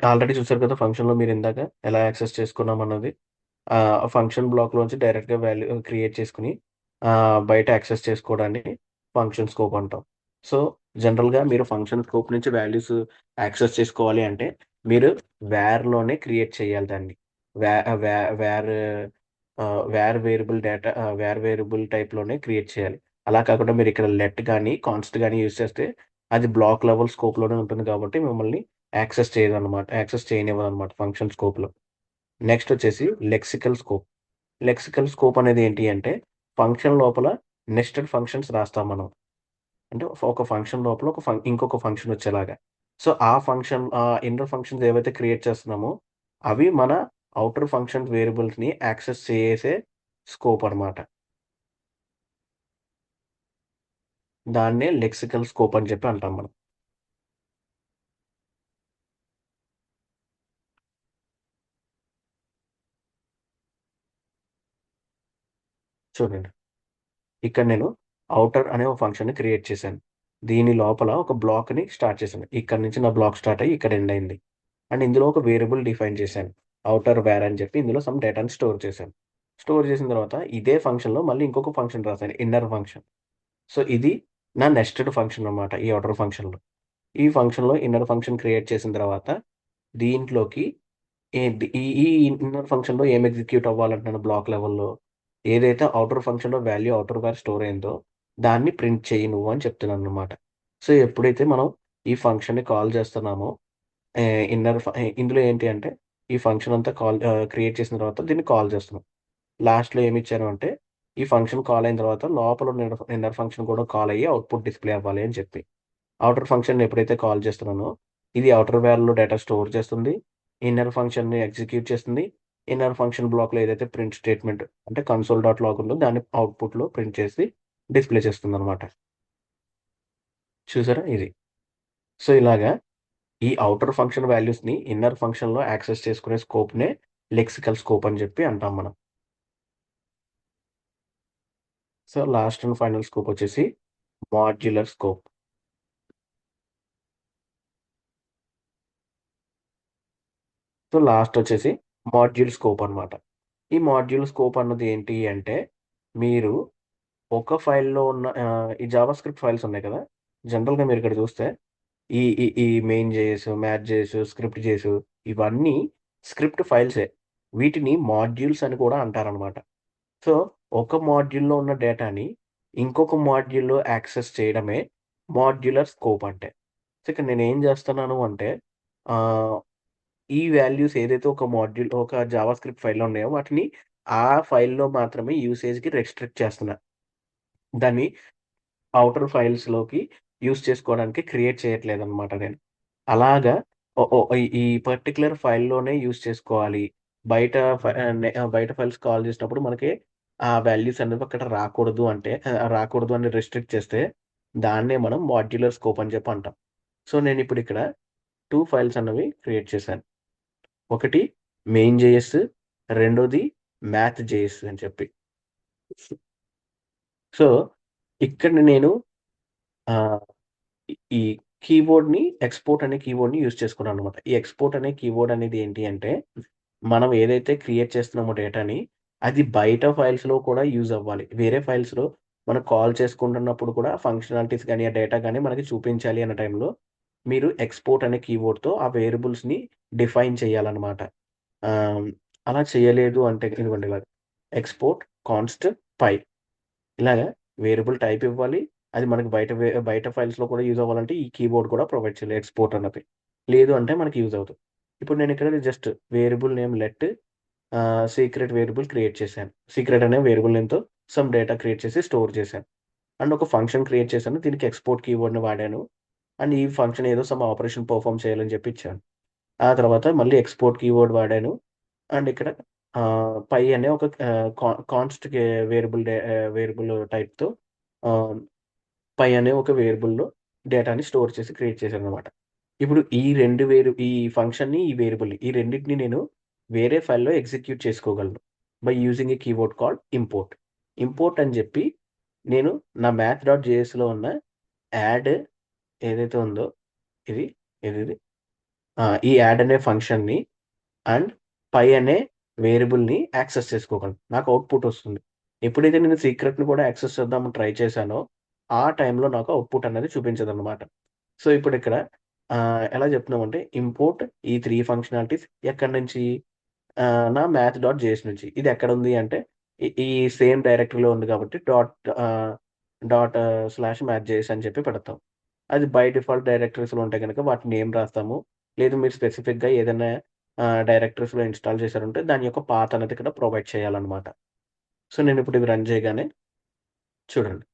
ఆల్రెడీ చూసారు కదా! ఫంక్షన్‌లో మీరిందాక ఎలా యాక్సెస్ చేసుకున్నామన్నది. ఫంక్షన్ బ్లాక్‌లోంచి డైరెక్ట్‌గా వాల్యూ క్రియేట్ చేసుకొని బయట యాక్సెస్ చేసుకోవడాన్ని ఫంక్షన్ స్కోప్ అంటాం. సో, జనరల్‌గా మీరు ఫంక్షన్ స్కోప్ నుంచి వాల్యూస్ యాక్సెస్ చేసుకోవాలి అంటే మీరు వేర్‌లోనే క్రియేట్ చేయాలి దాన్ని. వ్యా వ్యా వేర్ వేర్ వేరియబుల్ టైప్‌లోనే క్రియేట్ చేయాలి. అలా కాకుండా మీరిక్కడ లెట్ గాని, కాన్స్ట్ గాని యూజ్ చేస్తే అది బ్లాక్ లెవెల్ స్కోప్‌లోనే ఉంటుంది కాబట్టి మిమ్మల్ని యాక్సెస్ చేయనివ్వదనమాట ఫంక్షన్ స్కోప్‌లో. నెక్స్ట్ వచ్చేసి లెక్సికల్ స్కోప్. లెక్సికల్ స్కోప్ అనేది ఏంటి అంటే, ఫంక్షన్ లోపల నెస్టెడ్ ఫంక్షన్స్ రాస్తాం మనం. అంటే ఒక ఫంక్షన్ లోపల ఇంకొక ఫంక్షన్ వచ్చేలాగా. సో, ఆ ఫంక్షన్ ఇన్నర్ ఫంక్షన్స్ ఏవైతే క్రియేట్ చేస్తున్నామో, అవి మన ఔటర్ ఫంక్షన్ వేరియబుల్స్‌ని యాక్సెస్ చేసే స్కోప్ అనమాట. దాన్నే లెక్సికల్ స్కోప్ అని చెప్పి అంటాం మనం. చూడండి, ఇక్కడ నేను ఔటర్ అనే ఒక ఫంక్షన్ని క్రియేట్ చేశాను. దీని లోపల ఒక బ్లాక్ని స్టార్ట్ చేశాను. ఇక్కడ నుంచి నా బ్లాక్ స్టార్ట్ అయ్యి ఇక్కడ ఎండ్ అయింది. అండ్ ఇందులో ఒక వేరియబుల్ డిఫైన్ చేశాను, ఔటర్ వేర్ అని చెప్పి. ఇందులో సమ్ డేటాని స్టోర్ చేశాను. స్టోర్ చేసిన తర్వాత ఇదే ఫంక్షన్లో మళ్ళీ ఇంకొక ఫంక్షన్ రాశాను, ఇన్నర్ ఫంక్షన్. సో ఇది నా నెస్టెడ్ ఫంక్షన్ అనమాట, ఈ ఔటర్ ఫంక్షన్లో. ఈ ఫంక్షన్లో ఇన్నర్ ఫంక్షన్ క్రియేట్ చేసిన తర్వాత దీంట్లోకి ఈ ఈ ఇన్నర్ ఫంక్షన్లో ఏం ఎగ్జిక్యూట్ అవ్వాలంటున్నాను, బ్లాక్ లెవెల్లో ఏదైతే ఔటర్ ఫంక్షన్లో వాల్యూ ఔటర్ వేర్ స్టోర్ అయిందో దాన్ని ప్రింట్ చేయి నువ్వు అని చెప్తున్నాను అనమాట. సో ఎప్పుడైతే మనం ఈ ఫంక్షన్ని కాల్ చేస్తున్నామో ఇందులో ఏంటి అంటే ఈ ఫంక్షన్ అంతా క్రియేట్ చేసిన తర్వాత దీన్ని కాల్ చేస్తున్నాం. లాస్ట్‌లో ఏమి ఇచ్చాను అంటే ఈ ఫంక్షన్ కాల్ అయిన తర్వాత లోపల ఉన్న ఇన్నర్ ఫంక్షన్ కూడా కాల్ అయ్యి అవుట్‌పుట్ డిస్‌ప్లే అవ్వాలి అని చెప్పి. ఔటర్ ఫంక్షన్‌ని ఎప్పుడైతే కాల్ చేస్తున్నానో ఇది ఔటర్ వేర్‌లో డేటా స్టోర్ చేస్తుంది. ఇన్నర్ ఫంక్షన్‌ని ఎగ్జిక్యూట్ చేస్తుంది. ఇన్నర్ ఫంక్షన్ బ్లాక్‌లో ఏదైతే ప్రింట్ స్టేట్మెంట్ అంటే కన్సోల్ డాట్ లాగ్ ఉందో దాన్ని అవుట్‌పుట్‌లో ప్రింట్ చేసి డిస్‌ప్లే చేస్తుందనమాట. చూసారా ఇది. సో ఇలాగా ఈ ఔటర్ ఫంక్షన్ వాల్యూస్‌ని ఇన్నర్ ఫంక్షన్‌లో యాక్సెస్ చేసుకునే స్కోప్‌నే లెక్సికల్ స్కోప్ అని చెప్పి అంటాం మనం. So last and final scope వచ్చేసి మాడ్యులర్ స్కోప్. సో లాస్ట్ వచ్చేసి మాడ్యూల్ స్కోప్ అనమాట. ఈ మాడ్యూల్ స్కోప్ అన్నది ఏంటి అంటే మీరు ఒక ఫైల్‌లో ఉన్న ఈ జావాస్క్రిప్ట్ ఫైల్స్ ఉన్నాయి కదా! జనరల్‌గా మీరు ఇక్కడ చూస్తే ఈ ఈ ఈ main JS, math JS, script JS ఇవన్నీ స్క్రిప్ట్ ఫైల్సే. వీటిని మాడ్యూల్స్ అని కూడా అంటారనమాట. సో ఒక మాడ్యూల్‌లో ఉన్న డేటాని ఇంకొక మాడ్యూల్‌లో యాక్సెస్ చేయడమే మాడ్యులర్ స్కోప్ అంటే. సో ఇక్కడ నేనేం చేస్తున్నాను అంటే ఆహ్, ఈ వాల్యూస్ ఏదైతే ఒక జావాస్క్రిప్ట్ ఫైల్‌లో ఉన్నాయో వాటిని ఆ ఫైల్‌లో మాత్రమే యూసేజ్‌కి రెస్ట్రిక్ట్ చేస్తున్నా. దాన్ని ఔటర్ ఫైల్స్‌లోకి యూజ్ చేసుకోవడానికి క్రియేట్ చేయట్లేదనమాట నేను. అలాగా ఒ ఒ ఈ ఈ పర్టిక్యులర్ ఫైల్‌లోనే యూజ్ చేసుకోవాలి. బయట ఫైల్స్ కాల్ చేసినప్పుడు మనకి ఆ వాల్యూస్ అనేవి అక్కడ రాకూడదు అంటే రాకూడదు అని రెస్ట్రిక్ట్ చేస్తే దాన్నే మనం మాడ్యులర్ స్కోప్ అని చెప్పి అంటాం. సో నేనిప్పుడు ఇక్కడ 2 ఫైల్స్ అన్నవి క్రియేట్ చేశాను. ఒకటి మెయిన్ జేఎస్, రెండోది మ్యాథ్ జేఎస్ అని చెప్పి. సో ఇక్కడ నేను ఆహ్, ఈ కీబోర్డ్‌ని ఎక్స్‌పోర్ట్ అనే కీవర్డ్‌ని యూజ్ చేసుకున్నాననమాట. ఈ ఎక్స్‌పోర్ట్ అనే కీవర్డ్ అనేది ఏంటి అంటే, మనం ఏదైతే క్రియేట్ చేస్తున్నామో డేటాని, అది బయట ఫైల్స్‌లో కూడా యూజ్ అవ్వాలి. వేరే ఫైల్స్‌లో మనం కాల్ చేసుకుంటున్నప్పుడు కూడా ఫంక్షనాలిటీస్ గాని, ఆ డేటా గాని మనకి చూపించాలి అన్న టైంలో, మీరు ఎక్స్‌పోర్ట్ అనే కీవర్డ్‌తో ఆ వేరియబుల్స్‌ని డిఫైన్ చేయాలనమాట. ఆహ్, అలా చేయలేదు అంటే ఇదిగోండి ఇలాగ ఎక్స్‌పోర్ట్ కాన్స్ట్ పై ఇలాగా వేరియబుల్ టైప్ ఇవ్వాలి. అది మనకి బయట ఫైల్స్‌లో కూడా యూజ్ అవ్వాలంటే ఈ కీబోర్డ్ కూడా ప్రొవైడ్ చేయాలి ఎక్స్‌పోర్ట్ అన్నది. లేదు అంటే మనకి యూజ్ అవ్వదు. ఇప్పుడు నేను ఇక్కడ just variable name secret variable create చేశాను. సీక్రెట్ అనే వేరియబుల్ నేమ్‌తో సమ్ డేటా క్రియేట్ చేసి స్టోర్ చేశాను. అండ్ ఒక ఫంక్షన్ క్రియేట్ చేశాను. దీనికి ఎక్స్‌పోర్ట్ కీవర్డ్‌ని వాడాను. అండ్ ఈ ఫంక్షన్ ఏదో సమ్ ఆపరేషన్ పెర్ఫార్మ్ చేయాలని చెప్పి ఇచ్చాను. ఆ తర్వాత మళ్ళీ ఎక్స్‌పోర్ట్ కీవర్డ్ వాడాను. అండ్ ఇక్కడ పై అనే ఒక కాన్స్ట్ వేరియబుల్ టైప్‌తో ఆహ్, పై అనే ఒక వేరియబుల్‌లో డేటాని స్టోర్ చేసి క్రియేట్ చేశాననమాట. ఇప్పుడు ఈ ఫంక్షన్‌ని, ఈ వేరియబుల్‌ని ఈ రెండిటిని నేను వేరే ఫైల్‌లో ఎగ్జిక్యూట్ చేసుకోగలను. By using a keyword called import. Import అని చెప్పి నేను నా math.jsలో ఉన్న యాడ్ ఏదైతే ఉందో ఇది ఏదిది ఈ యాడ్ అనే ఫంక్షన్‌ని అండ్ పై అనే వేరియబుల్‌ని యాక్సెస్ చేసుకోగలను. నాకు అవుట్‌పుట్ వస్తుంది. ఎప్పుడైతే నేను సీక్రెట్‌ని కూడా యాక్సెస్ చేద్దామని ట్రై చేశానో, ఆ టైంలో నాకు అవుట్‌పుట్ అనేది చూపించదనమాట. సో, ఇప్పుడిక్కడ ఎలా చెప్తున్నామంటే ఇంపోర్ట్ ఈ 3 ఫంక్షనాలిటీస్ ఎక్కడి నుంచి నా math.js నుంచి. ఇది ఎక్కడుంది అంటే ఈ సేమ్ డైరెక్టరీలో ఉంది కాబట్టి డాట్ /mathjs అని చెప్పి పెడతాం. అది బై డిఫాల్ట్ డైరెక్టరీస్‌లో ఉంటే గనక వాటి నేమ్ రాస్తాము. లేదు మీరు స్పెసిఫిక్‌గా ఏదైనా డైరెక్టరీస్‌లో ఇన్‌స్టాల్ చేశారంటే దాని యొక్క పాత్ అనేది ఇక్కడ ప్రొవైడ్ చేయాలనమాట. సో, నేనిప్పుడు ఇది రన్ చేయగానే చూడండి.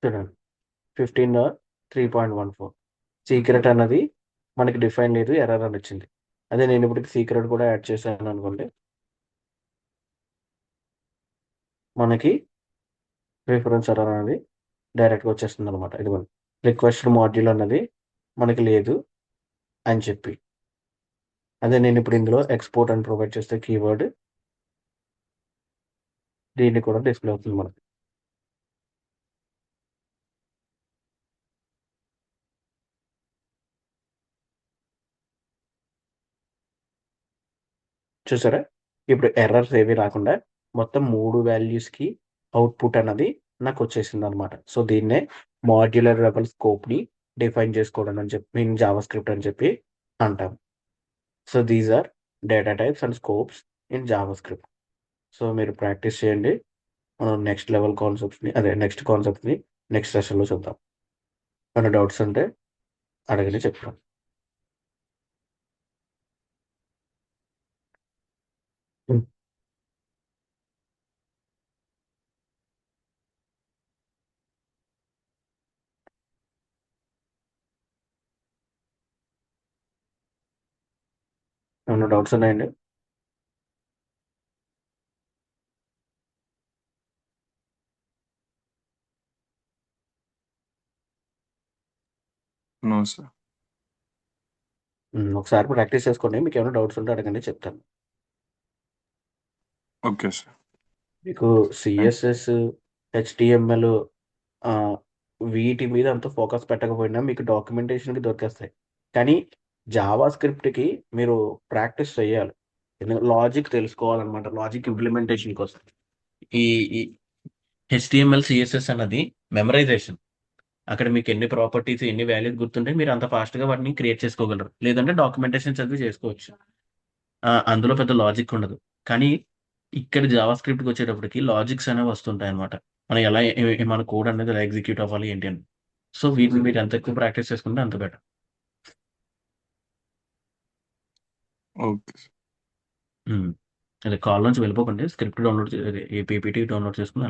చూడండి 15.3.14 సీక్రెట్ అన్నది మనకి డిఫైన్ లేదు, ఎర్రర్ అని వచ్చింది. అదే నేను ఇప్పుడు సీక్రెట్ కూడా యాడ్ చేశాను అనుకోండి, మనకి రిఫరెన్స్ ఎర్రర్ అనేది డైరెక్ట్గా వచ్చేస్తుంది అనమాట. ఇదిగోండి రిక్వెస్ట్ మాడ్యూల్ అన్నది మనకి లేదు అని చెప్పి. అదే నేను ఇప్పుడు ఇందులో ఎక్స్పోర్ట్ అని ప్రొవైడ్ చేస్తే కీవర్డ్ దీన్ని కూడా డిస్ప్లే అవుతుంది మనకి. చూసారా, ఇప్పుడు ఎర్రర్స్ ఏవి రాకుండా మొత్తం 3 వాల్యూస్కి అవుట్పుట్ అన్నది నాకు వచ్చేసింది అనమాట. సో దీన్నే మాడ్యులర్ లెవెల్ స్కోప్ని డిఫైన్ చేసుకోవడం అని చెప్పి జావా స్క్రిప్ట్ అని చెప్పి అంటాం. So these are data types and scopes in JavaScript. So మీరు ప్రాక్టీస్ చేయండి. మనం నెక్స్ట్ లెవెల్ కాన్సెప్ట్స్ని నెక్స్ట్ కాన్సెప్ట్ని నెక్స్ట్ సెషన్లో చూద్దాం. ఏమైనా డౌట్స్ ఉంటే అడగని చెప్తాం. ఏమైనా డౌట్స్ ఉన్నాయండి? No sir. ఒకసారి ప్రాక్టీస్ చేసుకోండి. మీకు ఏమైనా డౌట్స్ ఉంటే అడగండి, చెప్తాను. Okay sir. మీకు సిఎస్ఎస్, హెచ్టిఎంఎల్ వీటి మీద అంత ఫోకస్ పెట్టకపోయినా మీకు డాక్యుమెంటేషన్కి దొరికేస్తాయి. కానీ జావా స్క్రిప్ట్కి మీరు ప్రాక్టీస్ చేయాలి. లాజిక్ తెలుసుకోవాలన్నమాట, లాజిక్ ఇంప్లిమెంటేషన్ కోసం. ఈ హెచ్టిఎంఎల్ సిఎస్ఎస్ అన్నది మెమరైజేషన్. అక్కడ మీకు ఎన్ని ప్రాపర్టీస్, ఎన్ని వాల్యూస్ గుర్తుంటే మీరు అంత ఫాస్ట్గా వాటిని క్రియేట్ చేసుకోగలరు. లేదంటే డాక్యుమెంటేషన్ చదివి చేసుకోవచ్చు. అందులో పెద్ద లాజిక్ ఉండదు. కానీ ఇక్కడ జావా స్క్రిప్ట్కి వచ్చేటప్పటికి లాజిక్స్ అనేవి వస్తుంటాయి అనమాట. మనం ఎలా మన కోడ్ అనేది ఎలా ఎగ్జిక్యూట్ అవ్వాలి ఏంటి అని. సో వీటిని మీరు ఎంత ఎక్కువ ప్రాక్టీస్ చేసుకుంటే అంత బెటర్. ఓకే. అదే కాల్ నుంచి వెళ్ళిపోకండి, స్క్రిప్ట్ డౌన్లోడ్, పీపీటీ డౌన్లోడ్ చేసుకుని